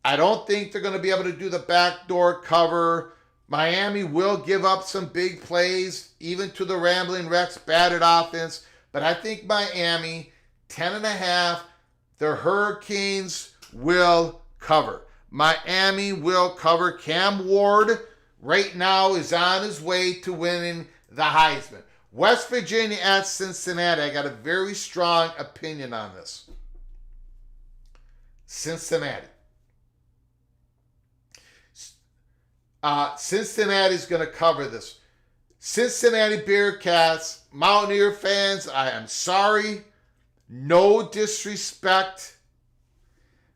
I don't think they're going to be able to do the backdoor cover. Miami will give up some big plays, even to the Rambling Rex battered offense. But I think Miami, 10.5, the Hurricanes will cover. Miami will cover. Cam Ward right now is on his way to winning the Heisman. West Virginia at Cincinnati. I got a very strong opinion on this. Cincinnati. Cincinnati's going to cover this. Cincinnati Bearcats, Mountaineer fans, I am sorry. No disrespect.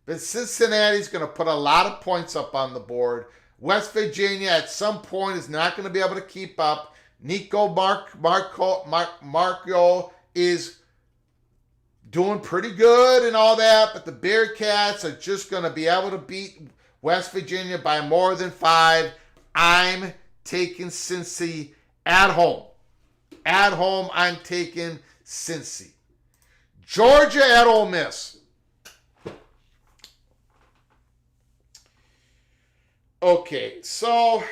But Cincinnati's going to put a lot of points up on the board. West Virginia at some point is not going to be able to keep up. Nico Marco is doing pretty good and all that, but the Bearcats are just going to be able to beat West Virginia by more than 5. I'm taking Cincy at home. At home, I'm taking Cincy. Georgia at Ole Miss. Okay, so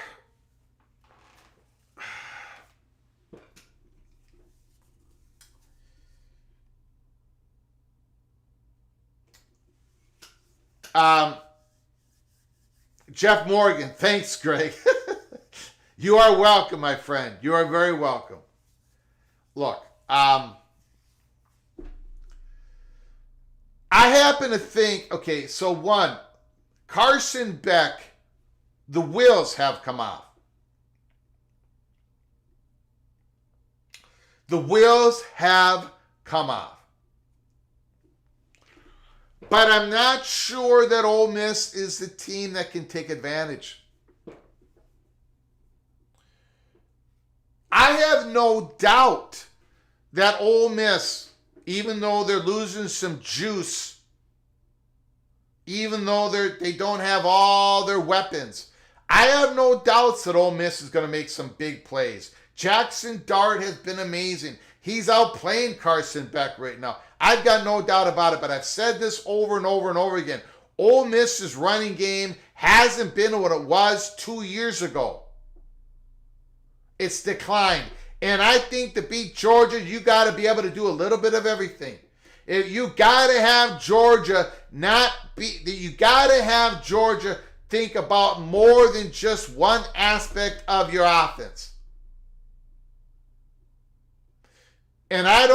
Jeff Morgan, thanks, Greg. You are welcome, my friend. You are very welcome. Look, I happen to think, okay, so one, Carson Beck, the wheels have come off. The wheels have come off. But I'm not sure that Ole Miss is the team that can take advantage. I have no doubt that Ole Miss, even though they're losing some juice, even though they don't have all their weapons, I have no doubts that Ole Miss is going to make some big plays. Jackson Dart has been amazing. He's outplaying Carson Beck right now. I've got no doubt about it, but I've said this over and over and over again. Ole Miss's running game hasn't been what it was 2 years ago. It's declined. And I think to beat Georgia, you got to be able to do a little bit of everything. If you got to have Georgia you got to have Georgia think about more than just one aspect of your offense. And I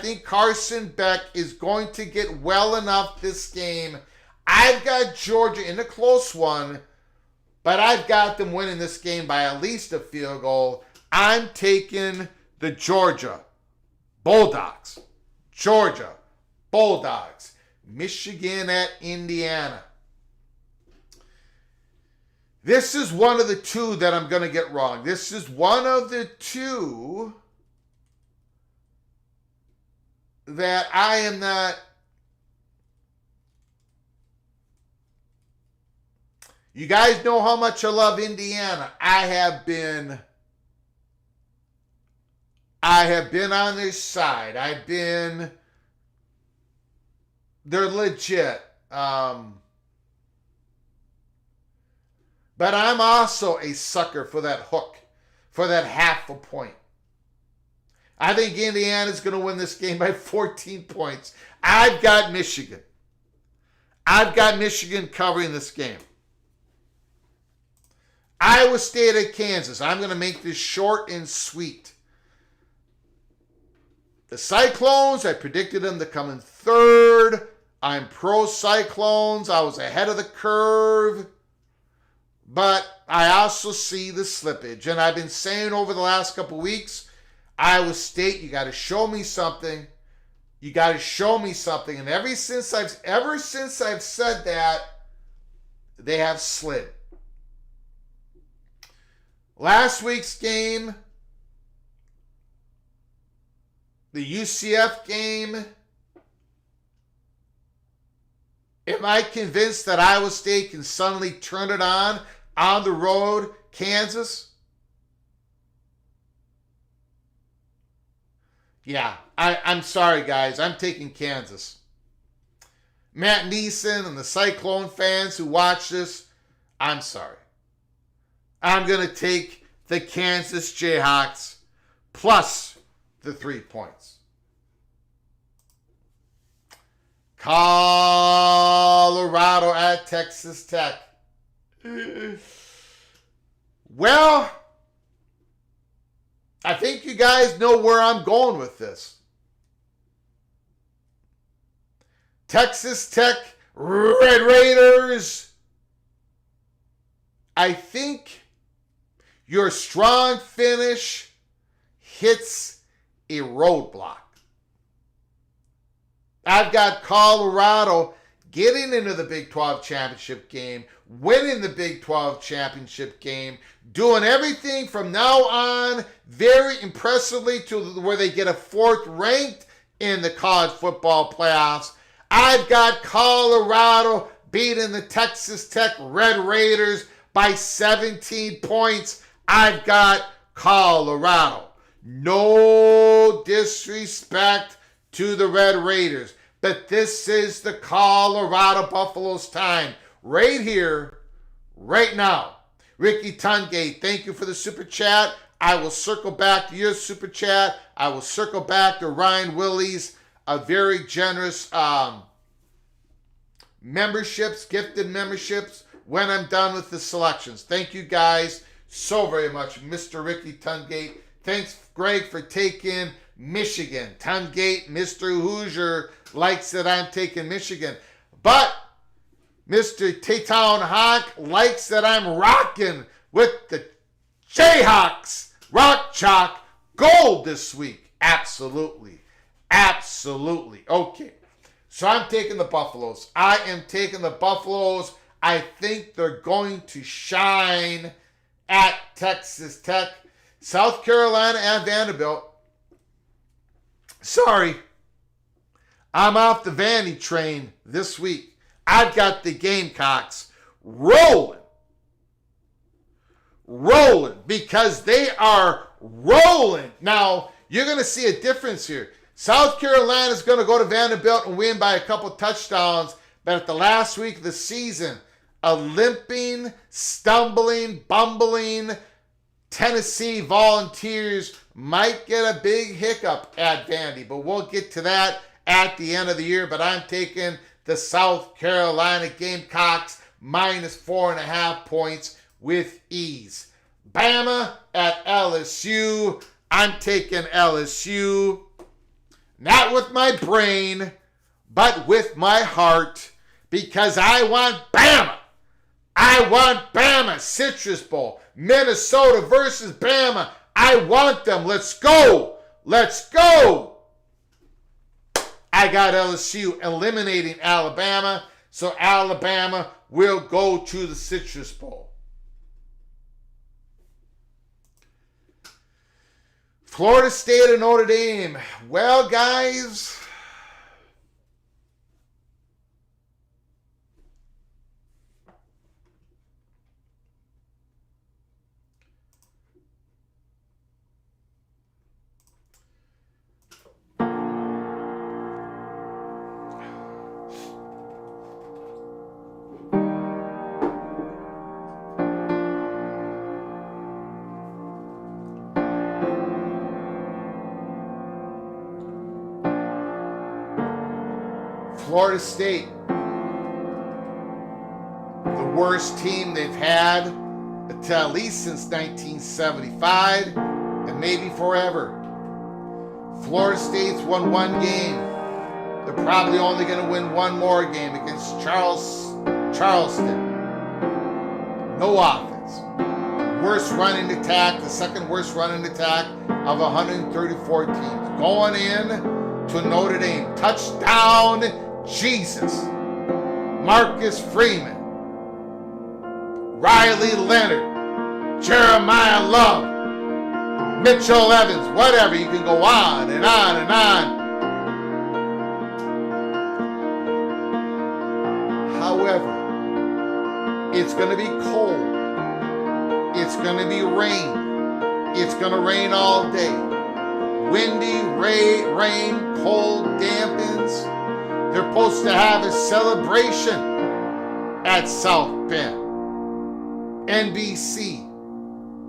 think Carson Beck is going to get well enough this game. I've got Georgia in a close one, but I've got them winning this game by at least a field goal. I'm taking the Georgia Bulldogs. Georgia Bulldogs. Michigan at Indiana. This is one of the two that I'm going to get wrong. This is one of the two that I am not. You guys know how much I love Indiana. I have been on their side. They're legit. But I'm also a sucker for that hook, for that half a point. I think Indiana's going to win this game by 14 points. I've got Michigan. I've got Michigan covering this game. Iowa State at Kansas. I'm going to make this short and sweet. The Cyclones, I predicted them to come in third. I'm pro Cyclones. I was ahead of the curve. But I also see the slippage. And I've been saying over the last couple weeks, Iowa State, you got to show me something. You got to show me something. And ever since I've said that, they have slid. Last week's game, the UCF game, am I convinced that Iowa State can suddenly turn it on the road, Kansas? Yeah, I'm sorry, guys. I'm taking Kansas. Matt Neeson and the Cyclone fans who watch this, I'm sorry. I'm going to take the Kansas Jayhawks plus the 3 points. Colorado at Texas Tech. Well, I think you guys know where I'm going with this. Texas Tech Red Raiders. I think your strong finish hits a roadblock. I've got Colorado getting into the Big 12 championship game, winning the Big 12 championship game, doing everything from now on very impressively to where they get a fourth ranked in the college football playoffs. I've got Colorado beating the Texas Tech Red Raiders by 17 points. I've got Colorado. No disrespect to the Red Raiders, but this is the Colorado Buffaloes' time. Right here, right now. Ricky Tungate, thank you for the super chat. I will circle back to your super chat. I will circle back to Ryan Willie's very generous memberships, gifted memberships, when I'm done with the selections. Thank you guys so very much, Mr. Ricky Tungate. Thanks, Greg, for taking Michigan. Tungate, Mr. Hoosier, likes that I'm taking Michigan. But Mr. T-Town Hawk likes that I'm rocking with the Jayhawks. Rock Chalk Gold this week. Absolutely. Absolutely. Okay. So I'm taking the Buffaloes. I am taking the Buffaloes. I think they're going to shine at Texas Tech. South Carolina and Vanderbilt. Sorry, I'm off the Vandy train this week. I've got the Gamecocks rolling because they are rolling. Now, you're going to see a difference here. South Carolina is going to go to Vanderbilt and win by a couple touchdowns, but at the last week of the season, a limping, stumbling, bumbling Tennessee Volunteers might get a big hiccup at Vandy, but we'll get to that at the end of the year. But I'm taking the South Carolina Gamecocks minus 4.5 points with ease. Bama at LSU. I'm taking LSU. Not with my brain, but with my heart, because I want Bama. I want Bama. Citrus Bowl. Minnesota versus Bama. I want them. Let's go. Let's go. I got LSU eliminating Alabama, so Alabama will go to the Citrus Bowl. Florida State and Notre Dame. Well, guys, Florida State, the worst team they've had until at least since 1975 and maybe forever. Florida State's won one game. They're probably only going to win one more game against Charleston. No offense. Worst running attack, the second worst running attack of 134 teams. Going in to Notre Dame. Touchdown, Jesus. Marcus Freeman. Riley Leonard. Jeremiah Love. Mitchell Evans. Whatever. You can go on and on and on. However, it's going to be cold. It's going to be rain. It's going to rain all day. Windy, rain, cold, dampens. They're supposed to have a celebration at South Bend. NBC.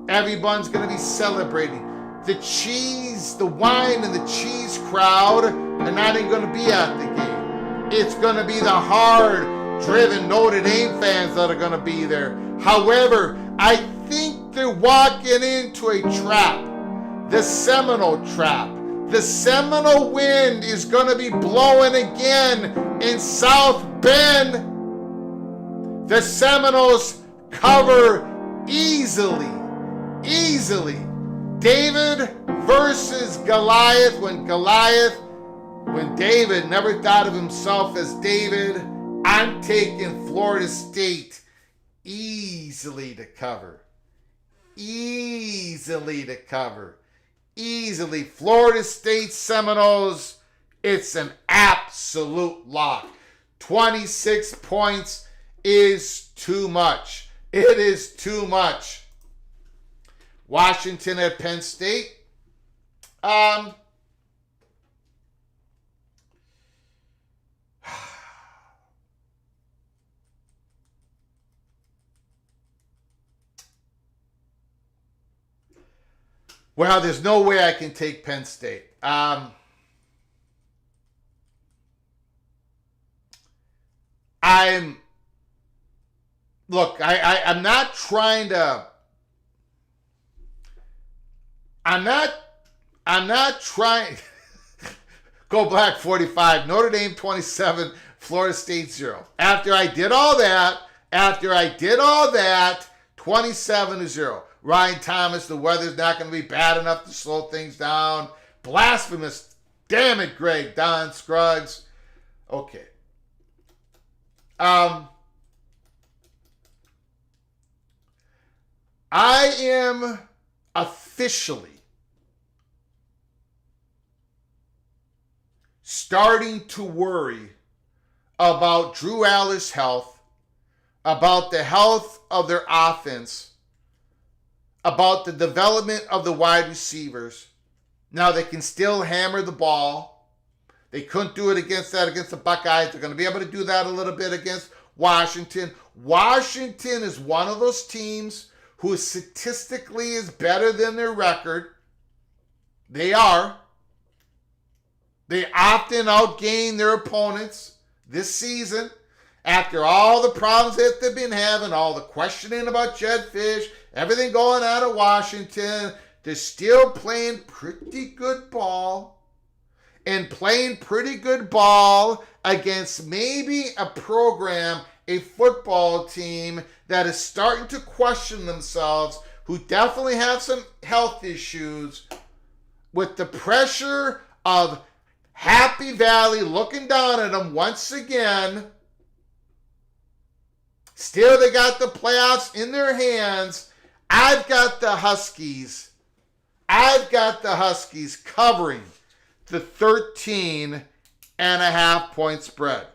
Everyone's going to be celebrating. The cheese, the wine, and the cheese crowd are not even going to be at the game. It's going to be the hard-driven Notre Dame fans that are going to be there. However, I think they're walking into a trap. The Seminole trap. The Seminole wind is going to be blowing again in South Bend. The Seminoles cover easily. David versus Goliath. When David never thought of himself as David, I'm taking Florida State easily to cover. Easily. Florida State Seminoles, it's an absolute lock. 26 points is too much. It is too much. Washington at Penn State. Well, there's no way I can take Penn State. I'm not trying to. I'm not trying. Go Black 45. Notre Dame 27. Florida State 0. After I did all that, 27-0. Ryan Thomas, the weather's not going to be bad enough to slow things down. Blasphemous. Damn it, Greg. Don Scruggs. Okay. I officially starting to worry about Drew Aller's health, about the health of their offense, about the development of the wide receivers. Now they can still hammer the ball. They couldn't do it against the Buckeyes. They're going to be able to do that a little bit against Washington. Washington is one of those teams who statistically is better than their record. They are. They often outgain their opponents this season. After all the problems that they've been having, all the questioning about Jedd Fisch, everything going on at Washington, they're still playing pretty good ball. And playing pretty good ball against maybe a program, a football team that is starting to question themselves, who definitely have some health issues, with the pressure of Happy Valley looking down at them once again. Still, they got the playoffs in their hands. I've got the Huskies covering the 13.5-point spread.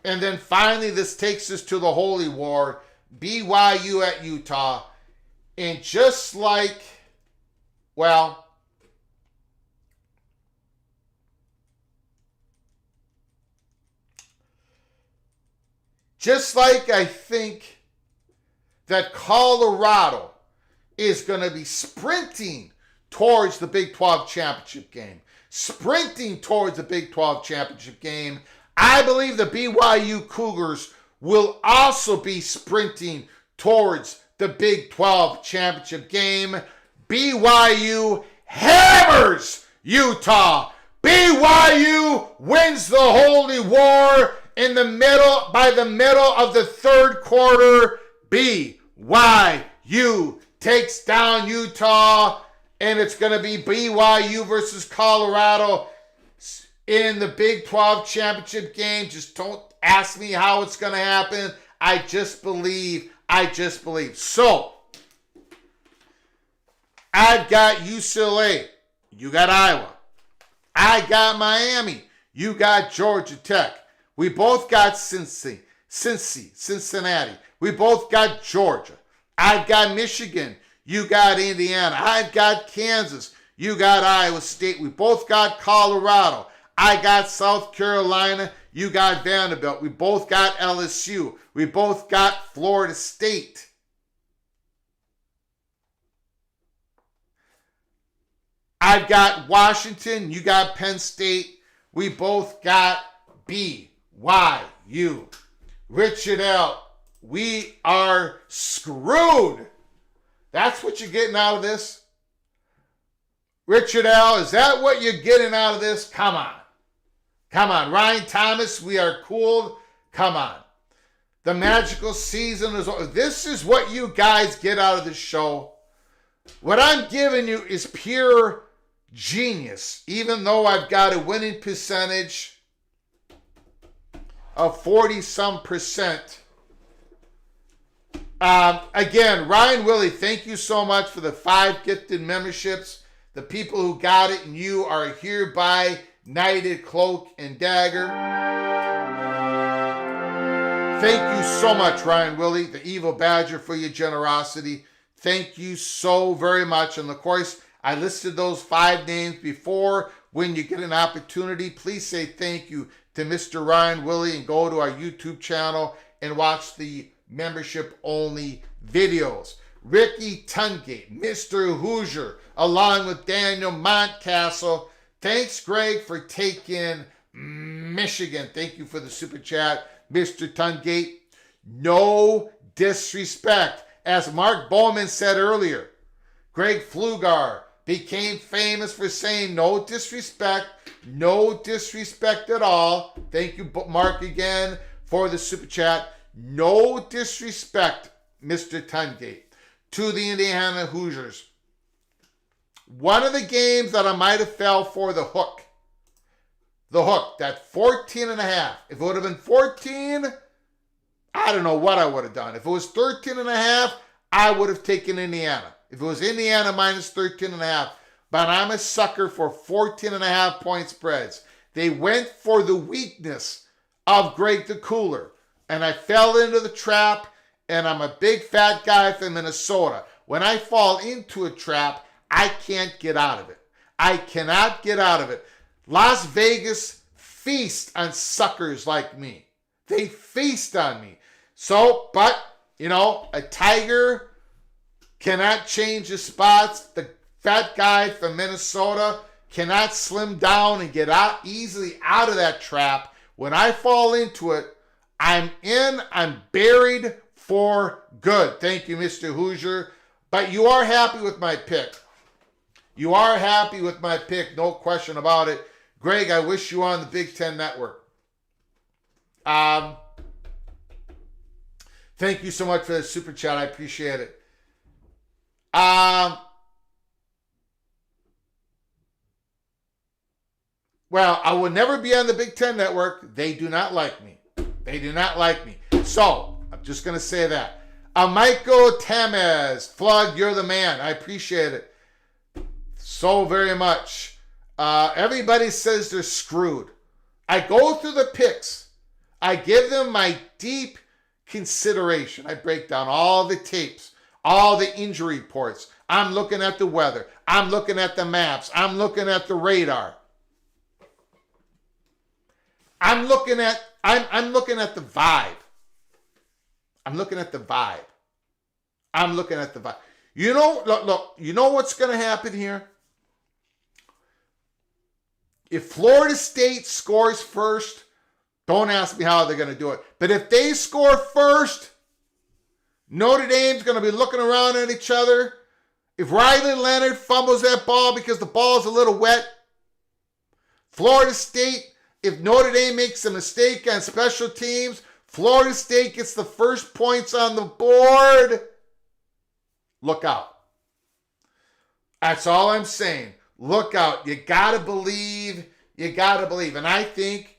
And then finally, this takes us to the Holy War, BYU at Utah. And just like, well, just like I think that Colorado is going to be sprinting towards the Big 12 championship game, I believe the BYU Cougars will also be sprinting towards the Big 12 championship game. BYU hammers Utah. BYU wins the Holy War by the middle of the third quarter. BYU takes down Utah, and it's going to be BYU versus Colorado in the Big 12 championship game. Just don't ask me how it's going to happen. I just believe. So, I've got UCLA. You got Iowa. I got Miami. You got Georgia Tech. We both got Cincinnati. We both got Georgia. I've got Michigan. You got Indiana. I've got Kansas. You got Iowa State. We both got Colorado. I got South Carolina. You got Vanderbilt. We both got LSU. We both got Florida State. I've got Washington. You got Penn State. We both got BYU. Richard L., we are screwed. That's what you're getting out of this? Richard L., is that what you're getting out of this? Come on. Ryan Thomas, we are cool. Come on. The magical season is over. This is what you guys get out of this show. What I'm giving you is pure genius, even though I've got a winning percentage of 40-some%. Again, Ryan Willie, thank you so much for the 5 gifted memberships. The people who got it and you are hereby knighted cloak and dagger. Thank you so much, Ryan Willie, the Evil Badger, for your generosity. Thank you so very much. And of course, I listed those 5 names before. When you get an opportunity, please say thank you to Mr. Ryan Willie and go to our YouTube channel and watch the membership-only videos. Ricky Tungate, Mr. Hoosier, along with Daniel Montcastle. Thanks, Greg, for taking Michigan. Thank you for the super chat, Mr. Tungate. No disrespect. As Mark Bowman said earlier, Greg Pflugar became famous for saying no disrespect at all. Thank you, Mark, again for the super chat. No disrespect, Mr. Tungate, to the Indiana Hoosiers. One of the games that I might have fell for the hook, that 14.5. If it would have been 14, I don't know what I would have done. If it was 13.5, I would have taken Indiana. If it was Indiana minus 13.5, but I'm a sucker for 14.5 point spreads. They went for the weakness of Greg the Cooler, and I fell into the trap, and I'm a big fat guy from Minnesota. When I fall into a trap, I can't get out of it. I cannot get out of it. Las Vegas feast on suckers like me. They feast on me. So, but, a tiger cannot change his spots. The fat guy from Minnesota cannot slim down and get easily out of that trap. When I fall into it, I'm buried for good. Thank you, Mr. Hoosier. But you are happy with my pick. You are happy with my pick, no question about it. Greg, I wish you were on the Big Ten Network. Thank you so much for the super chat. I appreciate it. Well, I will never be on the Big Ten Network. They do not like me. They do not like me. So, I'm just going to say that. Michael Tamez, Flood, you're the man. I appreciate it so very much. Everybody says they're screwed. I go through the picks. I give them my deep consideration. I break down all the tapes, all the injury reports. I'm looking at the weather. I'm looking at the maps. I'm looking at the radar. I'm looking at the vibe. I'm looking at the vibe. I'm looking at the vibe. Look, you know what's going to happen here? If Florida State scores first, don't ask me how they're going to do it. But if they score first, Notre Dame's going to be looking around at each other. If Riley Leonard fumbles that ball because the ball's a little wet, Florida State, if Notre Dame makes a mistake on special teams, Florida State gets the first points on the board. Look out. That's all I'm saying. Look out. You got to believe. You got to believe. And I think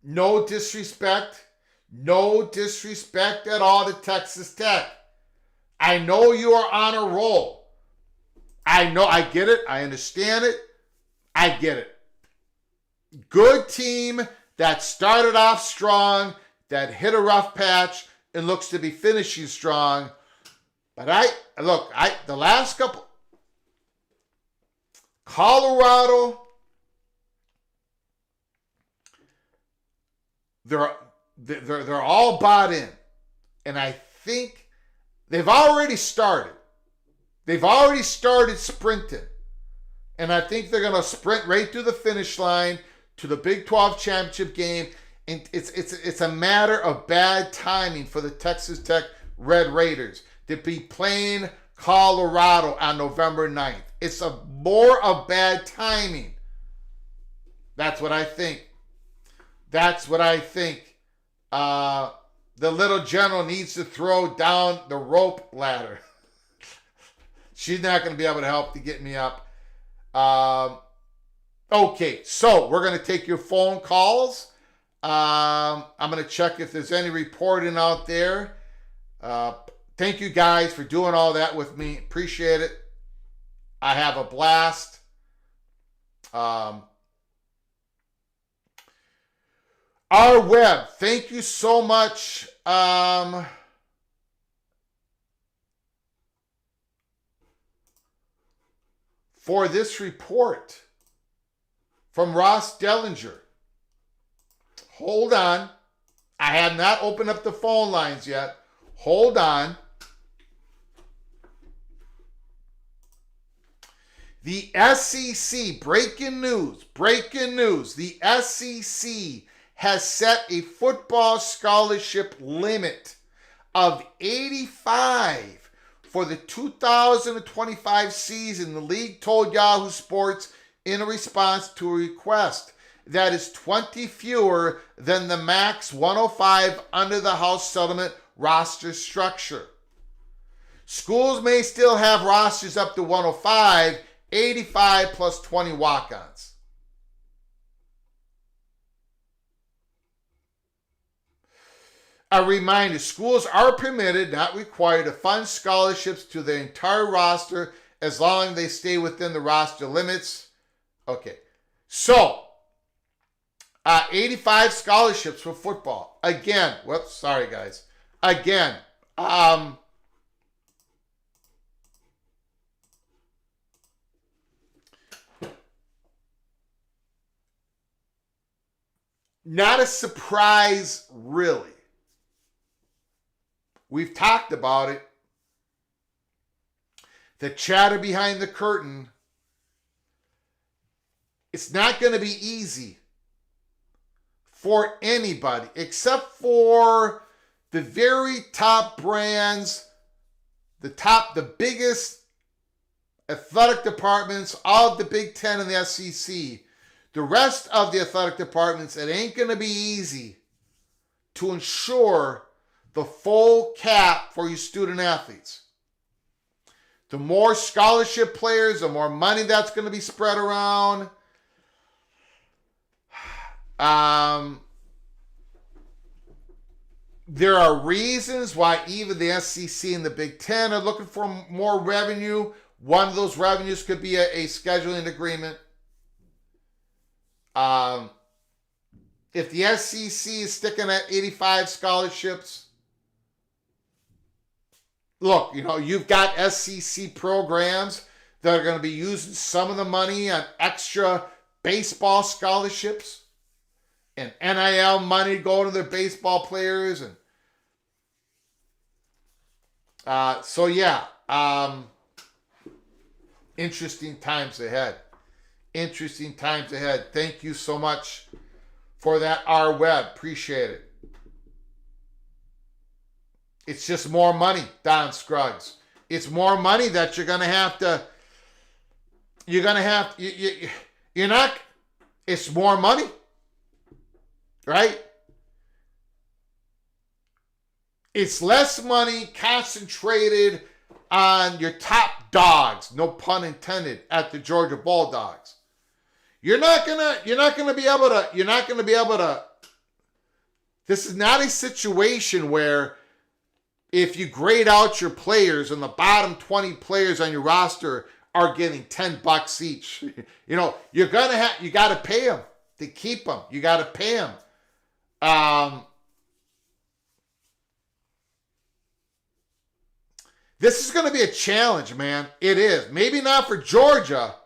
no disrespect at all to Texas Tech. I know you are on a roll. I know. I get it. I understand it. I get it. Good team that started off strong, that hit a rough patch, and looks to be finishing strong. But the last couple, Colorado, they're all bought in, and I think they've already started. They've already started sprinting, and I think they're going to sprint right through the finish line to the Big 12 championship game. And it's a matter of bad timing for the Texas Tech Red Raiders to be playing Colorado on November 9th. It's more of bad timing. That's what I think. That's what I think. The little general needs to throw down the rope ladder. She's not going to be able to help to get me up. Okay, so we're going to take your phone calls. I'm going to check if there's any reporting out there. Thank you guys for doing all that with me. Appreciate it. I have a blast. R Web, thank you so much. For this report from Ross Dellinger. Hold on. I have not opened up the phone lines yet. Hold on. The SEC, breaking news. The SEC has set a football scholarship limit of 85 for the 2025 season. The league told Yahoo Sports in a response to a request that is 20 fewer than the max 105 under the House settlement roster structure. Schools may still have rosters up to 105, 85 plus 20 walk-ons. A reminder, schools are permitted, not required, to fund scholarships to the entire roster as long as they stay within the roster limits. Okay. So, 85 scholarships for football. Again, whoops, sorry guys. Again, not a surprise, really. We've talked about it. The chatter behind the curtain. It's not going to be easy for anybody except for the very top brands, the biggest athletic departments of the Big Ten and the SEC. The rest of the athletic departments, it ain't going to be easy to ensure the full cap for your student athletes. The more scholarship players, the more money that's going to be spread around. There are reasons why even the SEC and the Big Ten are looking for more revenue. One of those revenues could be a scheduling agreement. If the SEC is sticking at 85 scholarships, look, you've got SEC programs that are going to be using some of the money on extra baseball scholarships and NIL money going to their baseball players. And interesting times ahead. Interesting times ahead. Thank you so much for that, R Web. Appreciate it. It's just more money, Don Scruggs. It's more money that you're not, it's more money, right? It's less money concentrated on your top dogs, no pun intended, at the Georgia Bulldogs. You're not gonna be able to, this is not a situation where if you grade out your players and the bottom 20 players on your roster are getting $10 each. You got to pay them to keep them. You got to pay them. This is going to be a challenge, man. It is. Maybe not for Georgia.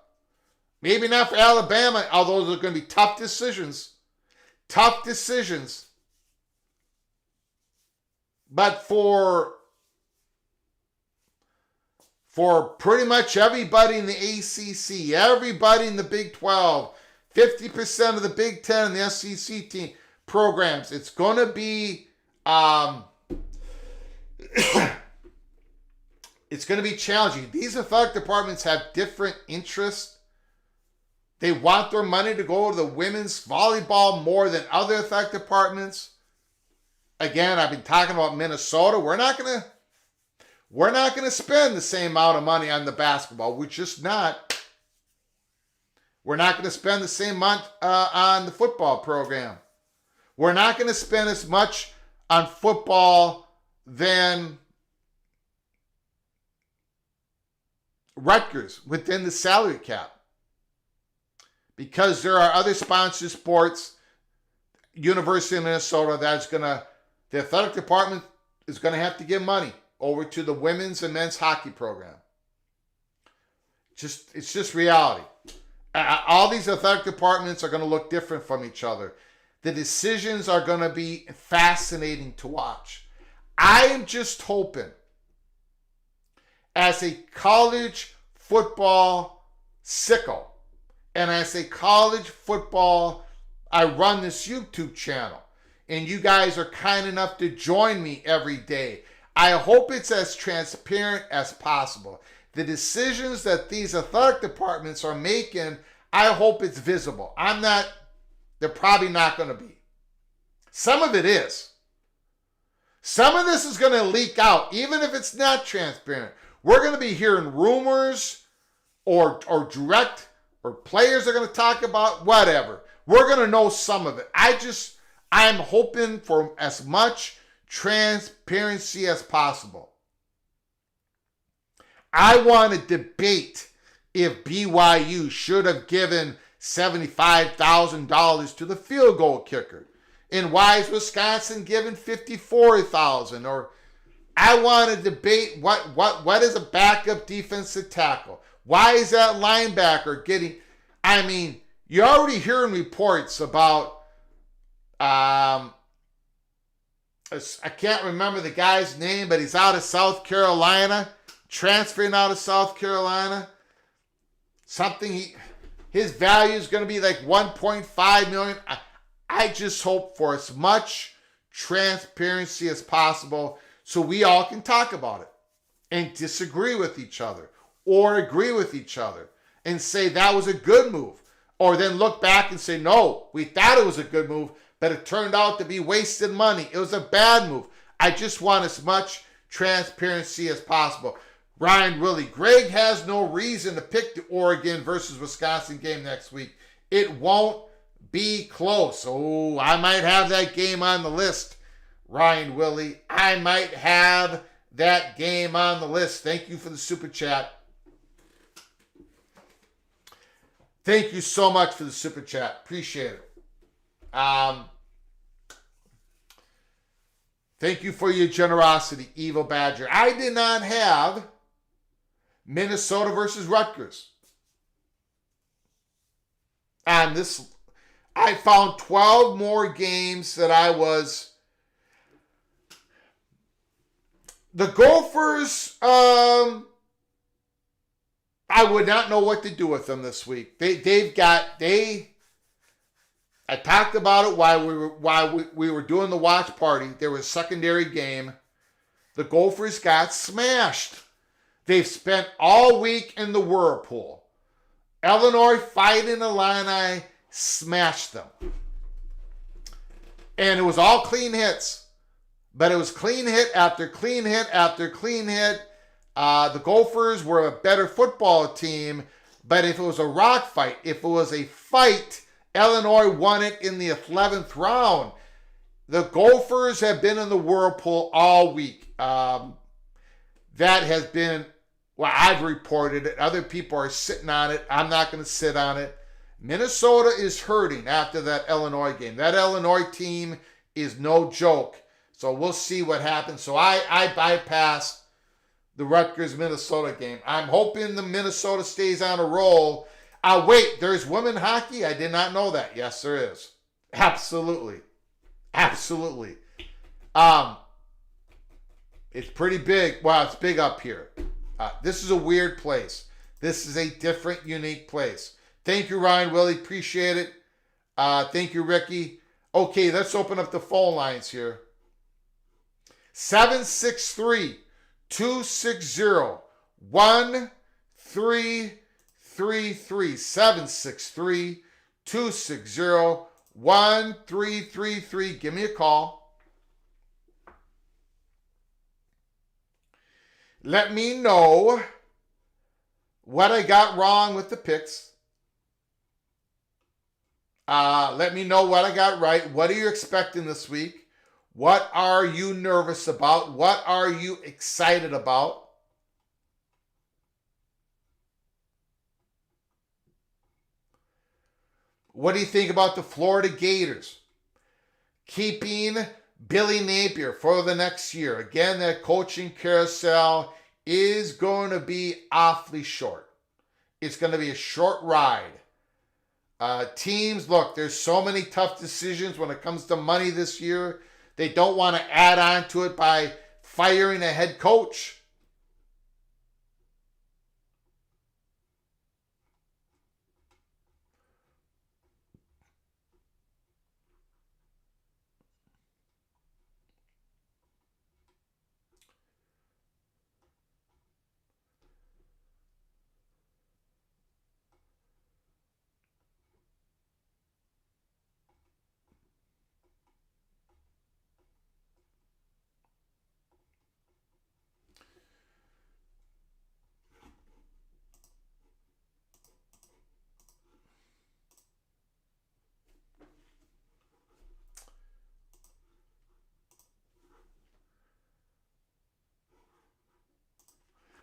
Maybe not for Alabama, although those are going to be tough decisions. Tough decisions. But for pretty much everybody in the ACC, everybody in the Big 12, 50% of the Big 10 and the SEC team programs, it's going to be it's going to be challenging. These athletic departments have different interests. They want their money to go to the women's volleyball more than other athletic departments. Again, I've been talking about Minnesota. We're not going to spend the same amount of money on the basketball. We're just not. We're not going to spend the same amount on the football program. We're not going to spend as much on football than Rutgers within the salary cap. Because there are other sponsored sports, University of Minnesota, the athletic department is going to have to give money over to the women's and men's hockey program. It's just reality. All these athletic departments are going to look different from each other. The decisions are going to be fascinating to watch. I am just hoping, as a college football sicko, and as a college football, I run this YouTube channel, and you guys are kind enough to join me every day. I hope it's as transparent as possible. The decisions that these athletic departments are making, I hope it's visible. They're probably not going to be. Some of it is. Some of this is going to leak out, even if it's not transparent. We're going to be hearing rumors or direct, or players are going to talk about, whatever. We're going to know some of it. I'm hoping for as much transparency as possible. I want to debate if BYU should have given $75,000 to the field goal kicker. And why is Wisconsin given $54,000? Or I want to debate what is a backup defensive tackle? Why is that linebacker getting... I mean, you're already hearing reports about... I can't remember the guy's name, but he's out of South Carolina, transferring out of South Carolina. His value is going to be like $1.5 million. I just hope for as much transparency as possible so we all can talk about it and disagree with each other or agree with each other and say that was a good move, or then look back and say, no, we thought it was a good move, but it turned out to be wasted money. It was a bad move. I just want as much transparency as possible. Ryan Willie, Greg has no reason to pick the Oregon versus Wisconsin game next week. It won't be close. Oh, I might have that game on the list, Ryan Willie. I might have that game on the list. Thank you for the super chat. Thank you so much for the super chat. Appreciate it. Thank you for your generosity, Evil Badger. I did not have Minnesota versus Rutgers. And I found 12 more games that the Gophers, I would not know what to do with them this week. I talked about it while we were doing the watch party. There was a secondary game. The Gophers got smashed. They've spent all week in the whirlpool. Illinois Fighting Illini smashed them. And it was all clean hits. But it was clean hit after clean hit after clean hit. The Gophers were a better football team. But if it was a rock fight, if it was a fight, Illinois won it in the 11th round. The Gophers have been in the whirlpool all week. That has been, well, I've reported it. Other people are sitting on it. I'm not going to sit on it. Minnesota is hurting after that Illinois game. That Illinois team is no joke. So we'll see what happens. So I bypassed the Rutgers-Minnesota game. I'm hoping the Minnesota stays on a roll. Wait, there's women hockey? I did not know that. Yes, there is. Absolutely. Absolutely. It's pretty big. Wow, it's big up here. This is a weird place. This is a different, unique place. Thank you, Ryan Willie. Appreciate it. Thank you, Ricky. Okay, let's open up the phone lines here. 763-260-1333. 763-260-1333. Give me a call. Let me know what I got wrong with the picks. Let me know what I got right. What are you expecting this week? What are you nervous about? What are you excited about? What do you think about the Florida Gators keeping Billy Napier for the next year? Again, that coaching carousel is going to be awfully short. It's going to be a short ride. Teams, look, there's so many tough decisions when it comes to money this year. They don't want to add on to it by firing a head coach.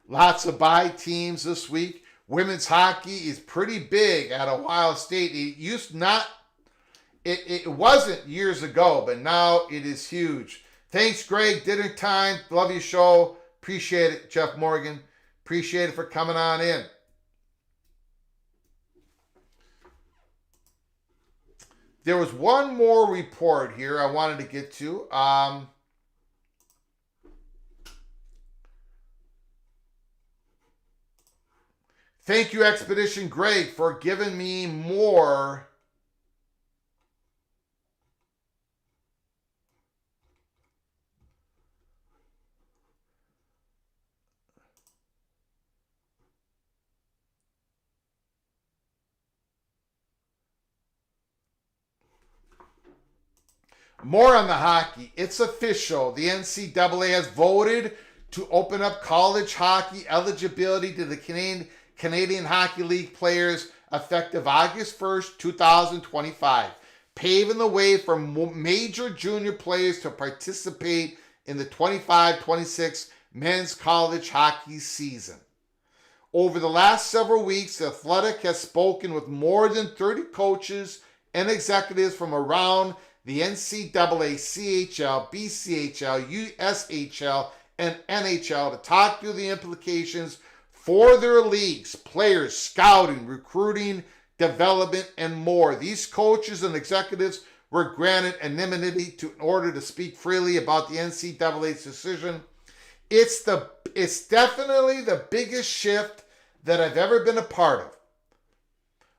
Lots of bye teams this week. Women's hockey is pretty big at Ohio State. It used not, it wasn't years ago, but now it is huge. Thanks, Greg. Dinner time. Love your show. Appreciate it, Jeff Morgan. Appreciate it for coming on in. There was one more report here I wanted to get to. Thank you, Expedition Greg, for giving me more on the hockey. It's official. The NCAA has voted to open up college hockey eligibility to the Canadian Hockey League players effective August 1st, 2025, paving the way for major junior players to participate in the 25-26 men's college hockey season. Over the last several weeks, the Athletic has spoken with more than 30 coaches and executives from around the NCAA, CHL, BCHL, USHL, and NHL to talk through the implications for their leagues, players, scouting, recruiting, development, and more. These coaches and executives were granted anonymity in order to speak freely about the NCAA's decision. It's definitely the biggest shift that I've ever been a part of.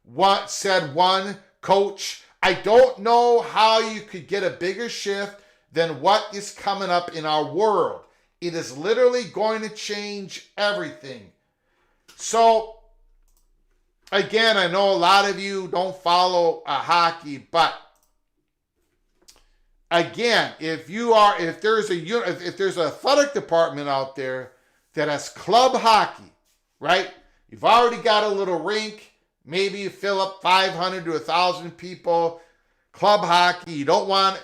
What said one coach, I don't know how you could get a bigger shift than what is coming up in our world. It is literally going to change everything. So, again, I know a lot of you don't follow hockey, but again, if there's an athletic department out there that has club hockey, right? You've already got a little rink. Maybe you fill up 500 to 1,000 people. Club hockey, you don't want it.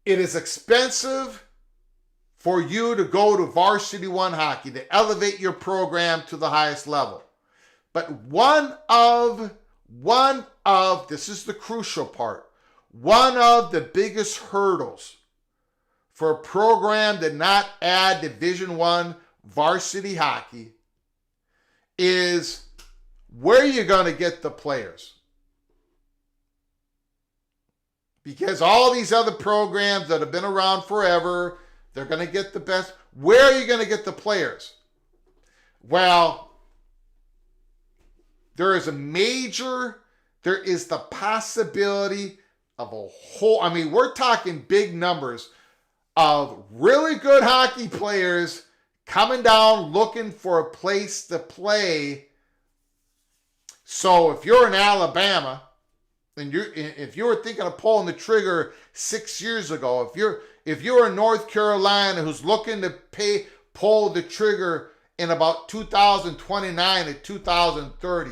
It is expensive for you to go to Varsity One hockey, to elevate your program to the highest level. But one of, this is the crucial part, one of the biggest hurdles for a program to not add Division I varsity hockey is where you're going to get the players. Because all these other programs that have been around forever, they're going to get the best. Where are you going to get the players? Well, there is the possibility of we're talking big numbers of really good hockey players coming down looking for a place to play. So if you're in Alabama, and if you were thinking of pulling the trigger 6 years ago, if you're in North Carolina who's looking to pull the trigger in about 2029 to 2030,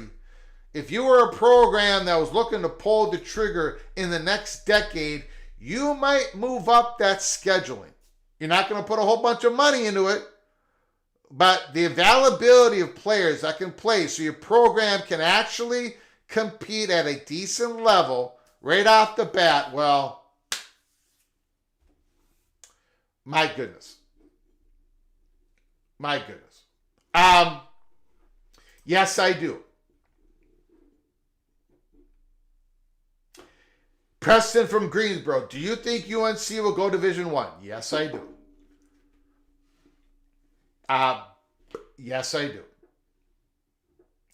if you were a program that was looking to pull the trigger in the next decade, you might move up that scheduling. You're not going to put a whole bunch of money into it, but the availability of players that can play so your program can actually compete at a decent level right off the bat, well, my goodness. My goodness. Yes, I do. Preston from Greensboro, do you think UNC will go Division I? Yes, I do. Yes, I do.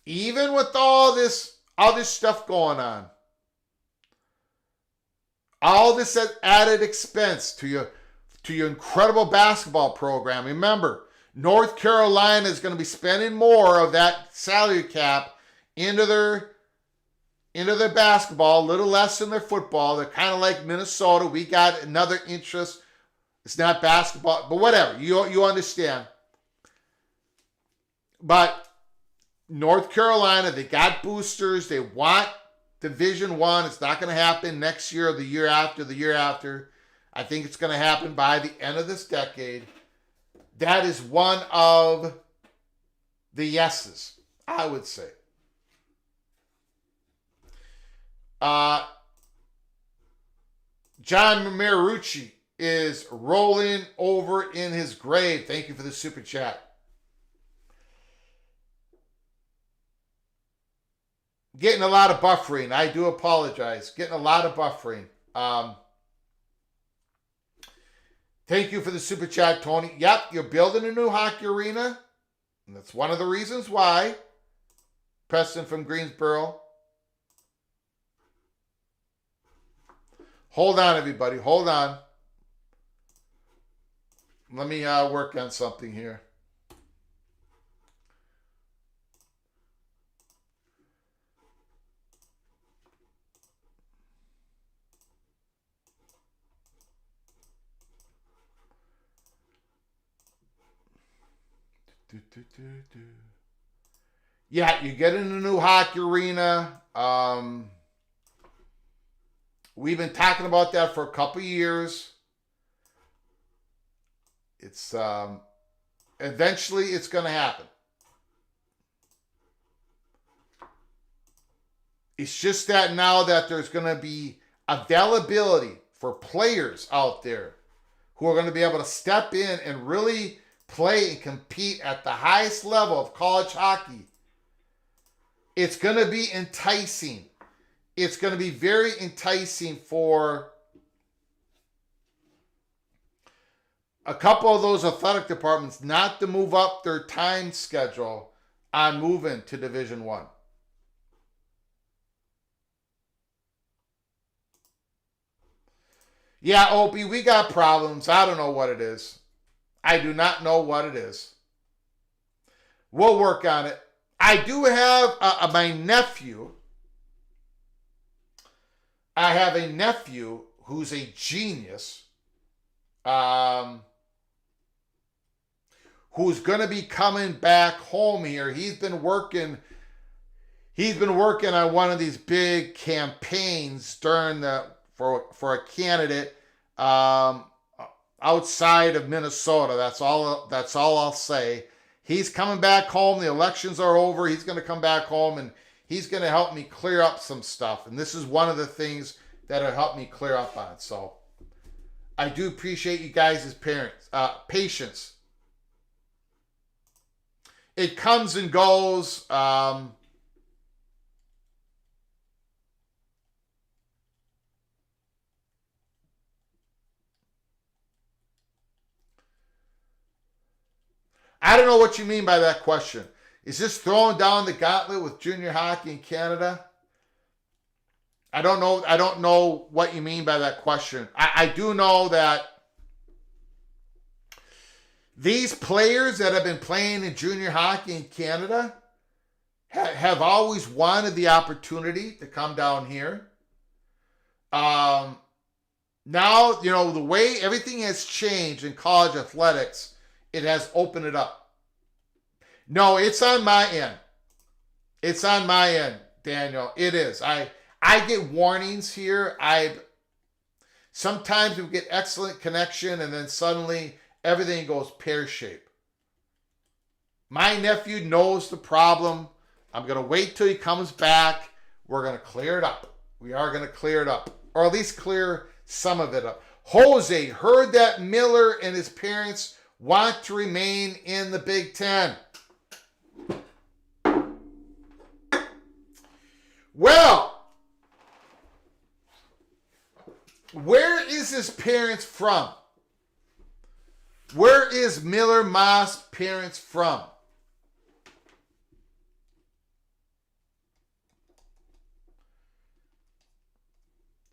Even with all this other stuff going on, all this added expense to your incredible basketball program. Remember, North Carolina is going to be spending more of that salary cap into their basketball, a little less than their football. They're kind of like Minnesota. We got another interest. It's not basketball, but whatever. You understand. But North Carolina, they got boosters. They want Division I. It's not going to happen next year or the year after. I think it's going to happen by the end of this decade. That is one of the yeses, I would say. John Marucci is rolling over in his grave. Thank you for the super chat. Getting a lot of buffering. I do apologize. Getting a lot of buffering. Thank you for the super chat, Tony. Yep, you're building a new hockey arena. And that's one of the reasons why. Preston from Greensboro. Hold on, everybody. Hold on. Let me work on something here. Yeah, you get in a new hockey arena. We've been talking about that for a couple of years. It's eventually it's going to happen. It's just that now that there's going to be availability for players out there who are going to be able to step in and really play and compete at the highest level of college hockey. It's going to be enticing. It's going to be very enticing for a couple of those athletic departments not to move up their time schedule on moving to Division I. Yeah, Opie, we got problems. I don't know what it is. I do not know what it is. We'll work on it. I do have my nephew. I have a nephew who's a genius, who's going to be coming back home here. He's been working on one of these big campaigns during for a candidate outside of Minnesota. That's all I'll say. He's coming back home. The elections are over. He's going to come back home and he's going to help me clear up some stuff. And this is one of the things that'll help me clear up on. So I do appreciate you guys' patience. It comes and goes. I don't know what you mean by that question. Is this throwing down the gauntlet with junior hockey in Canada? I don't know what you mean by that question. I do know that these players that have been playing in junior hockey in Canada have always wanted the opportunity to come down here. Now, the way everything has changed in college athletics, it has opened it up. No, it's on my end. It's on my end, Daniel. It is. I get warnings here. Sometimes we get excellent connection and then suddenly everything goes pear-shaped. My nephew knows the problem. I'm going to wait till he comes back. We're going to clear it up. We are going to clear it up. Or at least clear some of it up. Jose heard that Miller and his parents want to remain in the Big Ten. Well, where is his parents from? Where is Miller Moss' parents from?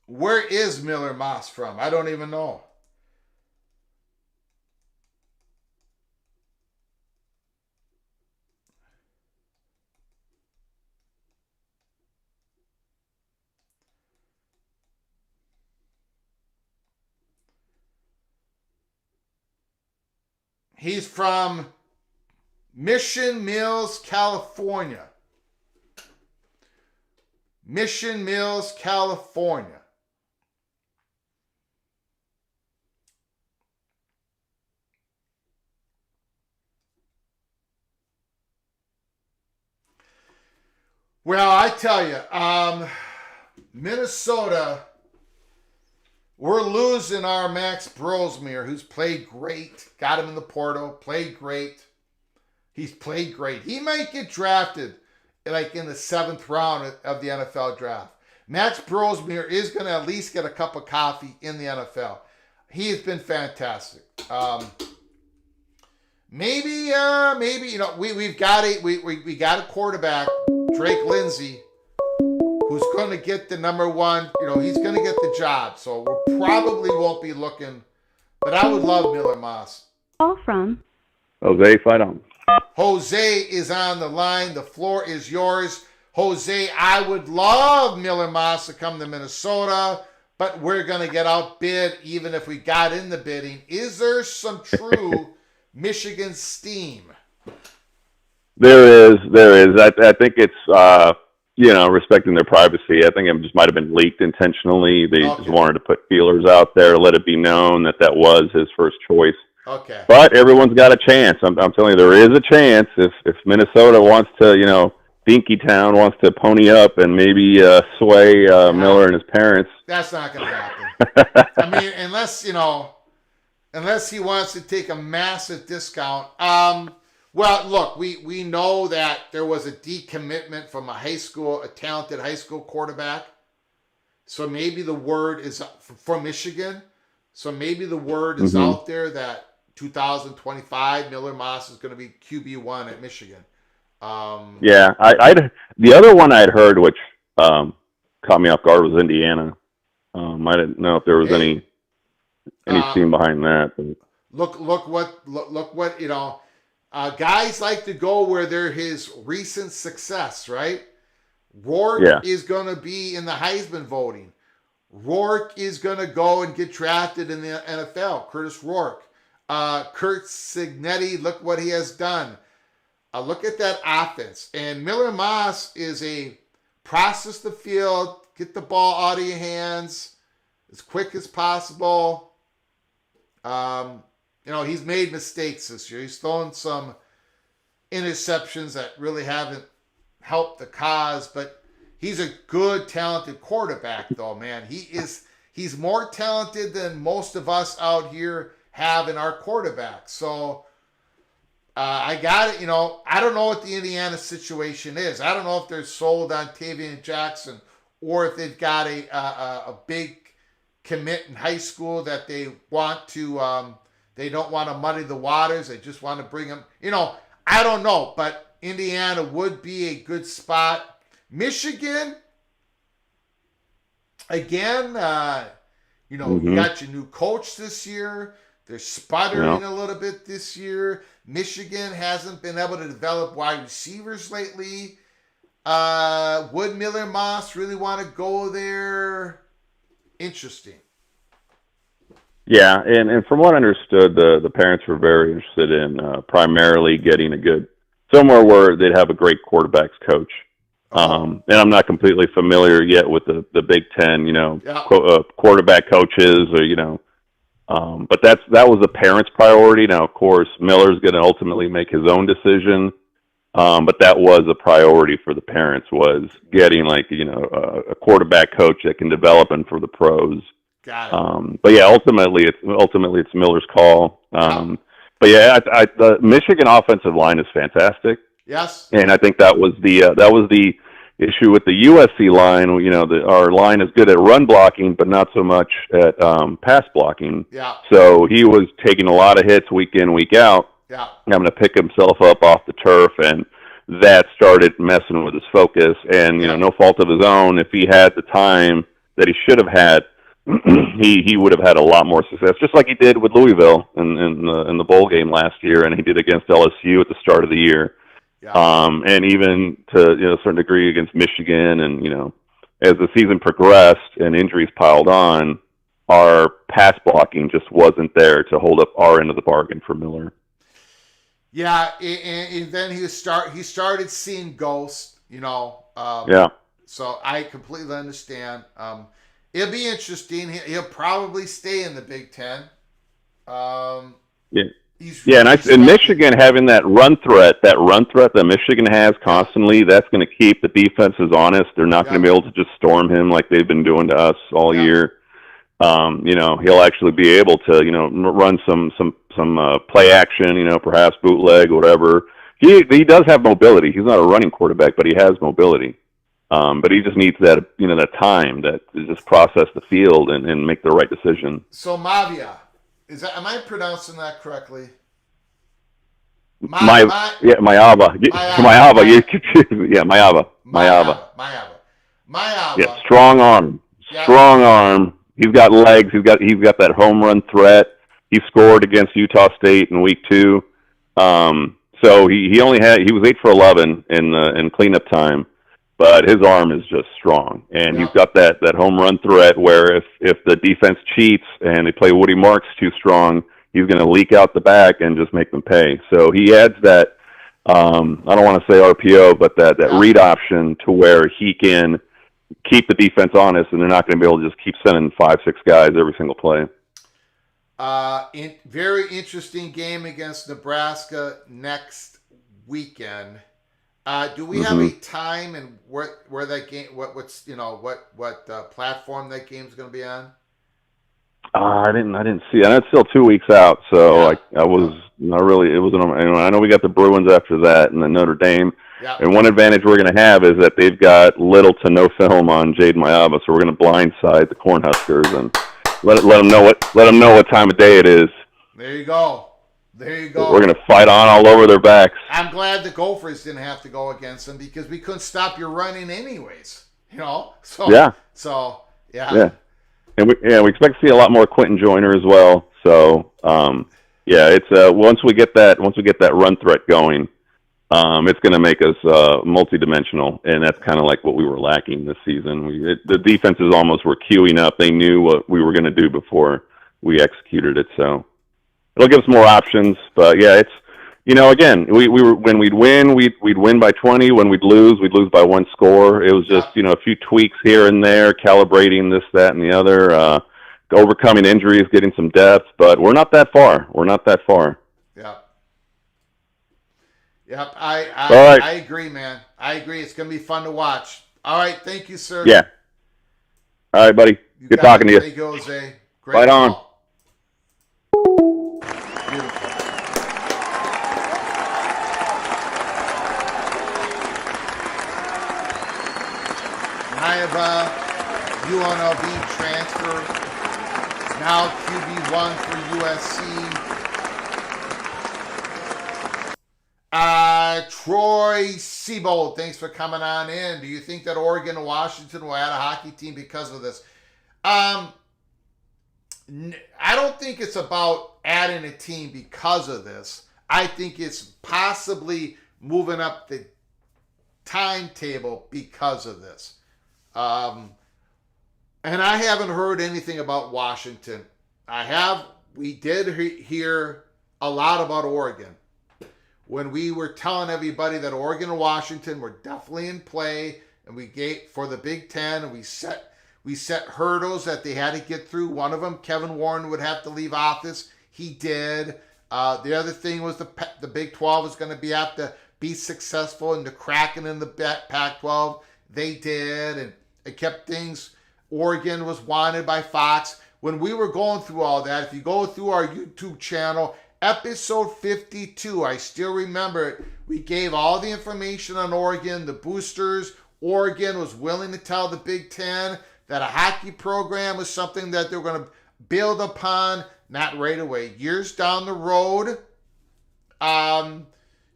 Where is Miller Moss from? I don't even know. He's from Mission Mills, California. Mission Mills, California. Well, I tell you, Minnesota, we're losing our Max Brosmere, who's played great. Got him in the portal, played great. He's played great. He might get drafted like in the 7th round of the NFL draft. Max Brosmere is going to at least get a cup of coffee in the NFL. He has been fantastic. Maybe we've got a quarterback, Drake Lindsay, who's going to get the number one. He's going to get the job. So we probably won't be looking. But I would love Miller Moss. Call from Jose, fight on. Jose is on the line. The floor is yours. Jose, I would love Miller Moss to come to Minnesota, but we're going to get outbid even if we got in the bidding. Is there some true Michigan steam? There is. I think it's, respecting their privacy. I think it just might have been leaked intentionally. They just wanted to put feelers out there, let it be known that was his first choice. Okay. But everyone's got a chance. I'm telling you, there is a chance if Minnesota wants to, Dinky Town wants to pony up and maybe sway Miller and his parents. That's not going to happen. I mean, unless he wants to take a massive discount. Well, look, we know that there was a decommitment from a talented high school quarterback. So maybe the word is from Michigan. So maybe the word is out there that 2025 Miller Moss is going to be QB1 at Michigan. Yeah, the other one I'd heard, which caught me off guard, was Indiana. I didn't know if there was any steam behind that. But. Look what guys like to go where they're his recent success, right? Rourke is going to be in the Heisman voting. Rourke is going to go and get drafted in the NFL. Curtis Rourke. Kurt Cignetti, look what he has done. Look at that offense. And Miller Moss is a process the field, get the ball out of your hands as quick as possible. He's made mistakes this year. He's thrown some interceptions that really haven't helped the cause, but he's a good, talented quarterback, though, man. He's more talented than most of us out here have in our quarterback. So I got it. I don't know what the Indiana situation is. I don't know if they're sold on Tavian Jackson or if they've got a big commit in high school that they want to. They don't want to muddy the waters. They just want to bring them. I don't know, but Indiana would be a good spot. Michigan, again, you got your new coach this year. They're sputtering a little bit this year. Michigan hasn't been able to develop wide receivers lately. Would Miller Moss really want to go there? Interesting. Yeah, and from what I understood, the parents were very interested in primarily getting somewhere where they'd have a great quarterbacks coach. And I'm not completely familiar yet with the Big Ten, quarterback coaches or, but that was the parents' priority. Now, of course, Miller's going to ultimately make his own decision. But that was a priority for the parents, was getting a quarterback coach that can develop him for the pros. Got it. But yeah, ultimately it's Miller's call. But yeah, the Michigan offensive line is fantastic. Yes. And I think that was the issue with the USC line. Our line is good at run blocking, but not so much at pass blocking. Yeah. So he was taking a lot of hits week in, week out. Yeah. Having to pick himself up off the turf, and that started messing with his focus. And no fault of his own. If he had the time that he should have had, he would have had a lot more success, just like he did with Louisville in the bowl game last year, and he did against LSU at the start of the year. Yeah. And even to a certain degree against Michigan, and as the season progressed and injuries piled on, our pass blocking just wasn't there to hold up our end of the bargain for Miller. Yeah, and then he started seeing ghosts. So I completely understand. It'll be interesting. He'll probably stay in the Big Ten. Yeah. Yeah, and respected. in Michigan having that run threat that Michigan has constantly, that's going to keep the defenses honest. They're not going to be able to just storm him like they've been doing to us all year. He'll actually be able to, run some play action, perhaps bootleg, whatever. He does have mobility. He's not a running quarterback, but he has mobility. But he just needs that, that time to just process the field and make the right decision. So Mavia, am I pronouncing that correctly? Mayava. Yeah, strong arm. Strong arm. He's got legs. He's got that home run threat. He scored against Utah State in week 2. So he was 8 for 11 in cleanup time, but his arm is just strong, and he's got that home run threat where if the defense cheats and they play Woody Marks too strong, he's going to leak out the back and just make them pay. So he adds that. I don't want to say RPO, but that read option to where he can keep the defense honest, and they're not going to be able to just keep sending 5-6 guys every single play. Very interesting game against Nebraska next weekend. Do we have a time and where that game? What platform that game's going to be on? I didn't see it. And it's still 2 weeks out, so I was not really. It wasn't. I know we got the Bruins after that, and then Notre Dame. Yeah. And one advantage we're going to have is that they've got little to no film on Jade Mayava, so we're going to blindside the Cornhuskers and let them know what time of day it is. There you go. We're going to fight on all over their backs. I'm glad the Gophers didn't have to go against them because we couldn't stop your running anyways. So yeah. And we expect to see a lot more Quentin Joyner as well. So it's once we get that run threat going, it's going to make us multidimensional, and that's kind of like what we were lacking this season. The defenses almost were queuing up; they knew what we were going to do before we executed it. So it'll give us more options. But yeah, it's again, we were when we'd win by 20. When we'd lose by 1 score. It was just a few tweaks here and there, calibrating this, that, and the other, overcoming injuries, getting some depth. But we're not that far. Yeah. Yep, I agree, man. I agree. It's going to be fun to watch. All right, thank you, sir. Yeah. All right, buddy. Good talking to you. Thank you, Jose. Great right on. Beautiful. Mayava, UNLV transfer, now QB1 for USC. Troy Siebold, thanks for coming on in. Do you think that Oregon and Washington will add a hockey team because of this? I don't think it's about adding a team because of this. I think it's possibly moving up the timetable because of this. And I haven't heard anything about Washington. We did hear a lot about Oregon. When we were telling everybody that Oregon and Washington were definitely in play, and we gave for the Big Ten, and we set hurdles that they had to get through. One of them, Kevin Warren would have to leave office. He did. The other thing was the Big 12 was going to have to be successful in the cracking in the Pac-12. They did, and it kept things. Oregon was wanted by Fox. When we were going through all that, if you go through our YouTube channel, episode 52, I still remember it. We gave all the information on Oregon, the boosters. Oregon was willing to tell the Big Ten that a hockey program was something that they were going to build upon, not right away, years down the road.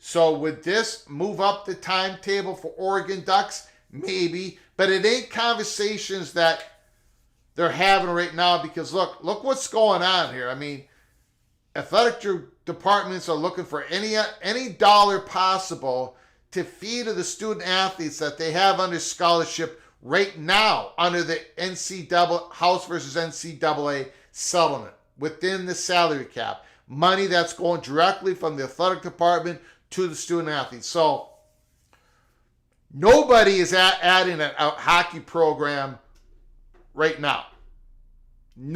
So would this move up the timetable for Oregon Ducks? Maybe, but it ain't conversations that they're having right now because look what's going on here. I mean, athletic departments are looking for any dollar possible to feed to the student athletes that they have under scholarship right now under the NCAA House versus NCAA settlement within the salary cap. Money that's going directly from the athletic department to the student athletes. So nobody is adding a hockey program right now.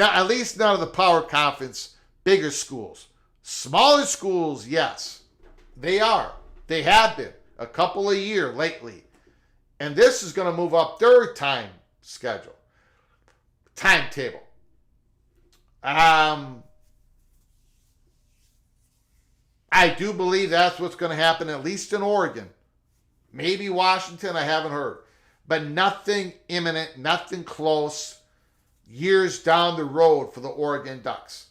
At least none of the power conference bigger schools. Smaller schools, yes, they are. They have been a couple of years lately. And this is going to move up their timetable. I do believe that's what's going to happen, at least in Oregon. Maybe Washington, I haven't heard. But nothing imminent, nothing close, years down the road for the Oregon Ducks.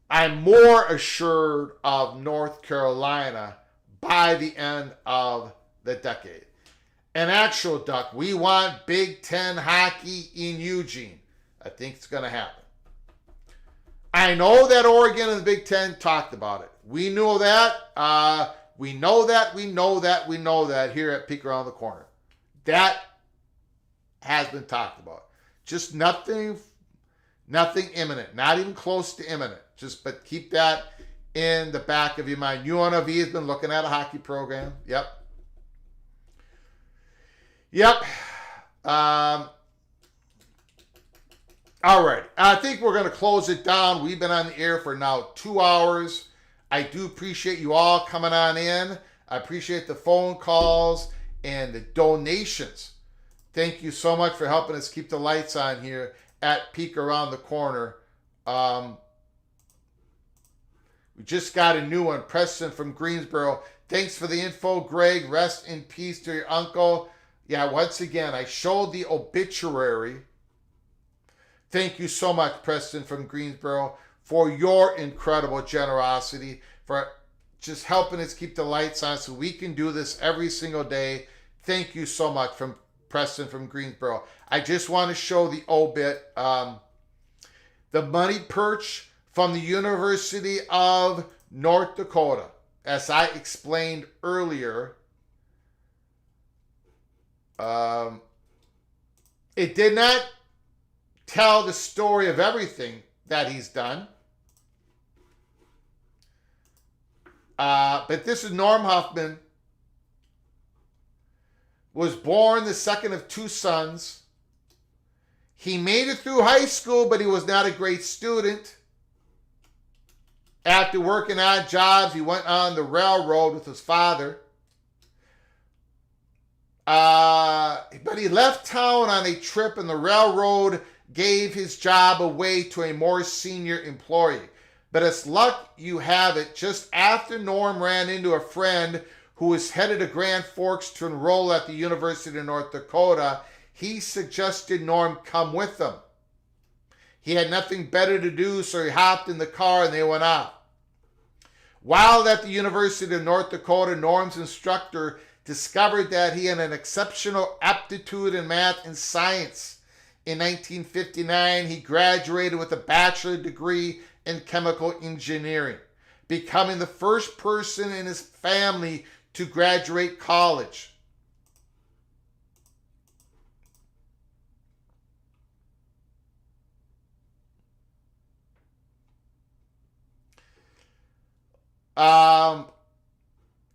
I'm more assured of North Carolina by the end of the decade. An actual Duck, we want Big Ten hockey in Eugene. I think it's going to happen. I know that Oregon and the Big Ten talked about it. We know that. We know that here at Peek Around the Corner. That has been talked about. Just nothing imminent. Not even close to imminent. But keep that in the back of your mind. UNLV has been looking at a hockey program. Yep. All right. I think we're going to close it down. We've been on the air for now 2 hours. I do appreciate you all coming on in. I appreciate the phone calls and the donations. Thank you so much for helping us keep the lights on here at Peek Around the Corner. We just got a new one. Preston from Greensboro. Thanks for the info, Greg. Rest in peace to your uncle. Yeah, once again, I showed the obituary. Thank you so much, Preston from Greensboro, for your incredible generosity, for just helping us keep the lights on so we can do this every single day. Thank you so much from Preston from Greensboro. I just want to show the obit. The money perch from the University of North Dakota. As I explained earlier, it did not tell the story of everything that he's done. But this is Norm Huffman. Was born the second of two sons. He made it through high school, but he was not a great student. After working odd jobs, he went on the railroad with his father. But he left town on a trip, and the railroad gave his job away to a more senior employee. But as luck you have it, just after Norm ran into a friend who was headed to Grand Forks to enroll at the University of North Dakota, he suggested Norm come with them. He had nothing better to do, so he hopped in the car and they went off. While at the University of North Dakota, Norm's instructor discovered that he had an exceptional aptitude in math and science. In 1959, he graduated with a bachelor's degree in chemical engineering, becoming the first person in his family to graduate college.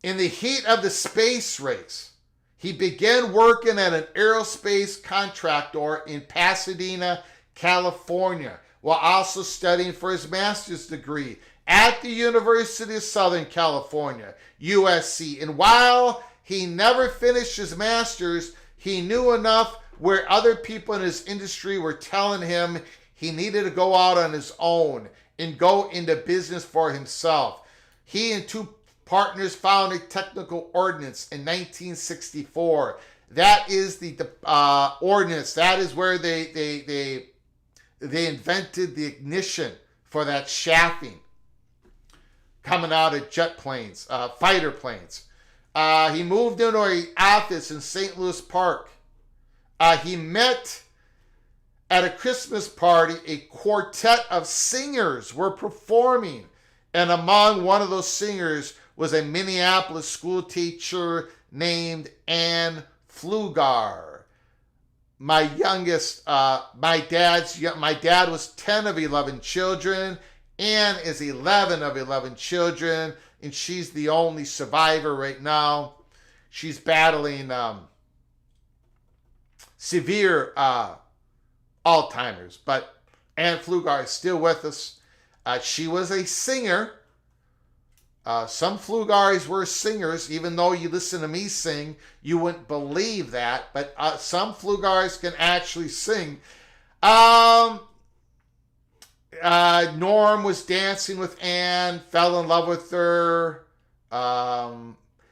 In the heat of the space race, he began working at an aerospace contractor in Pasadena, California, while also studying for his master's degree at the University of Southern California, USC. And while he never finished his master's, he knew enough where other people in his industry were telling him he needed to go out on his own and go into business for himself. He and two partners founded Technical Ordnance in 1964. That is the ordnance. That is where they invented the ignition for that shafting coming out of jet planes, fighter planes. He moved into an office in St. Louis Park. He met at a Christmas party. A quartet of singers were performing, and among one of those singers was a Minneapolis school teacher named Ann Flugar. My dad was 10 of 11 children. Ann is 11 of 11 children, and she's the only survivor right now. She's battling severe Alzheimer's, but Ann Flugar is still with us. She was a singer. Some Pfluger's were singers, even though you listen to me sing, you wouldn't believe that. But some Pfluger's can actually sing. Norm was dancing with Ann, fell in love with her.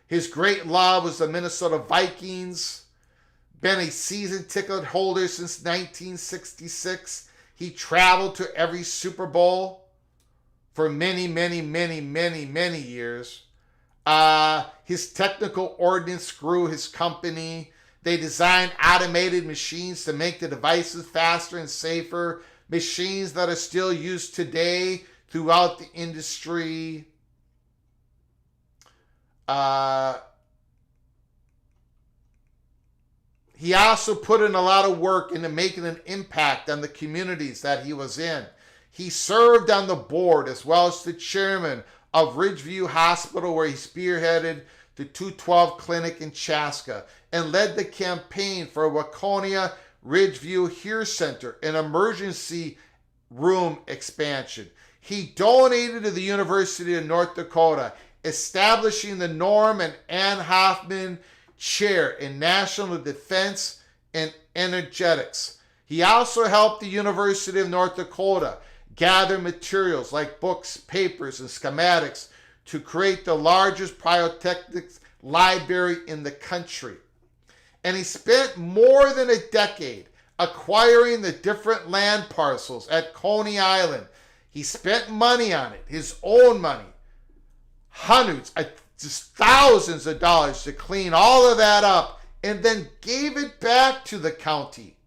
His great love was the Minnesota Vikings. Been a season ticket holder since 1966. He traveled to every Super Bowl for many, many, many, many, many years. His technical ordnance grew his company. They designed automated machines to make the devices faster and safer. Machines that are still used today throughout the industry. He also put in a lot of work into making an impact on the communities that he was in. He served on the board as well as the chairman of Ridgeview Hospital, where he spearheaded the 212 Clinic in Chaska and led the campaign for Waconia Ridgeview Here Center, an emergency room expansion. He donated to the University of North Dakota, establishing the Norm and Ann Hoffman Chair in National Defense and Energetics. He also helped the University of North Dakota gather materials like books, papers, and schematics to create the largest pyrotechnics library in the country. And he spent more than a decade acquiring the different land parcels at Coney Island. He spent money on it, his own money, hundreds, just thousands of dollars to clean all of that up, and then gave it back to the county.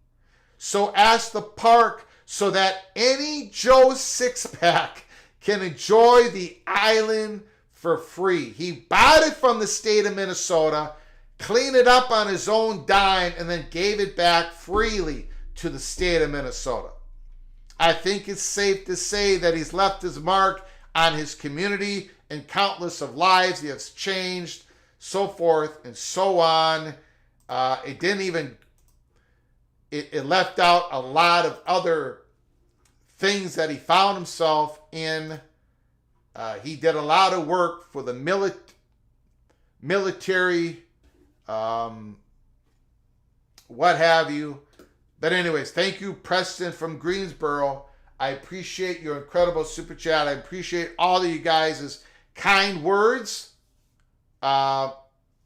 So as the park, so that any Joe Sixpack can enjoy the island for free. He bought it from the state of Minnesota, cleaned it up on his own dime, and then gave it back freely to the state of Minnesota. I think it's safe to say that he's left his mark on his community and countless of lives he has changed, so forth and so on. It left out a lot of other things that he found himself in. He did a lot of work for the military, what have you. But anyways, thank you, Preston from Greensboro. I appreciate your incredible super chat. I appreciate all of you guys' kind words. I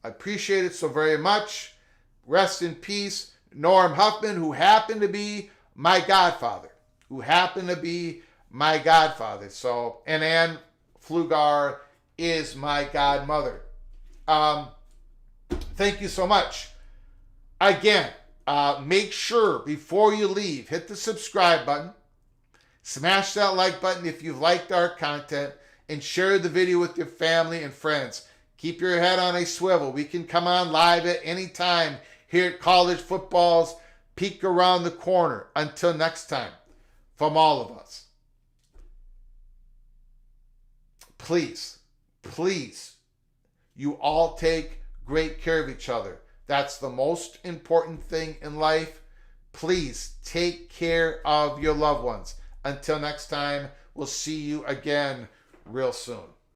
appreciate it so very much. Rest in peace, Norm Huffman, who happened to be my godfather. So, and Ann Pfluger is my godmother. Thank you so much. Again, make sure before you leave, hit the subscribe button. Smash that like button if you've liked our content, and share the video with your family and friends. Keep your head on a swivel. We can come on live at any time here at College Football's Peek Around the Corner. Until next time, from all of us, please, you all take great care of each other. That's the most important thing in life. Please take care of your loved ones. Until next time, we'll see you again real soon.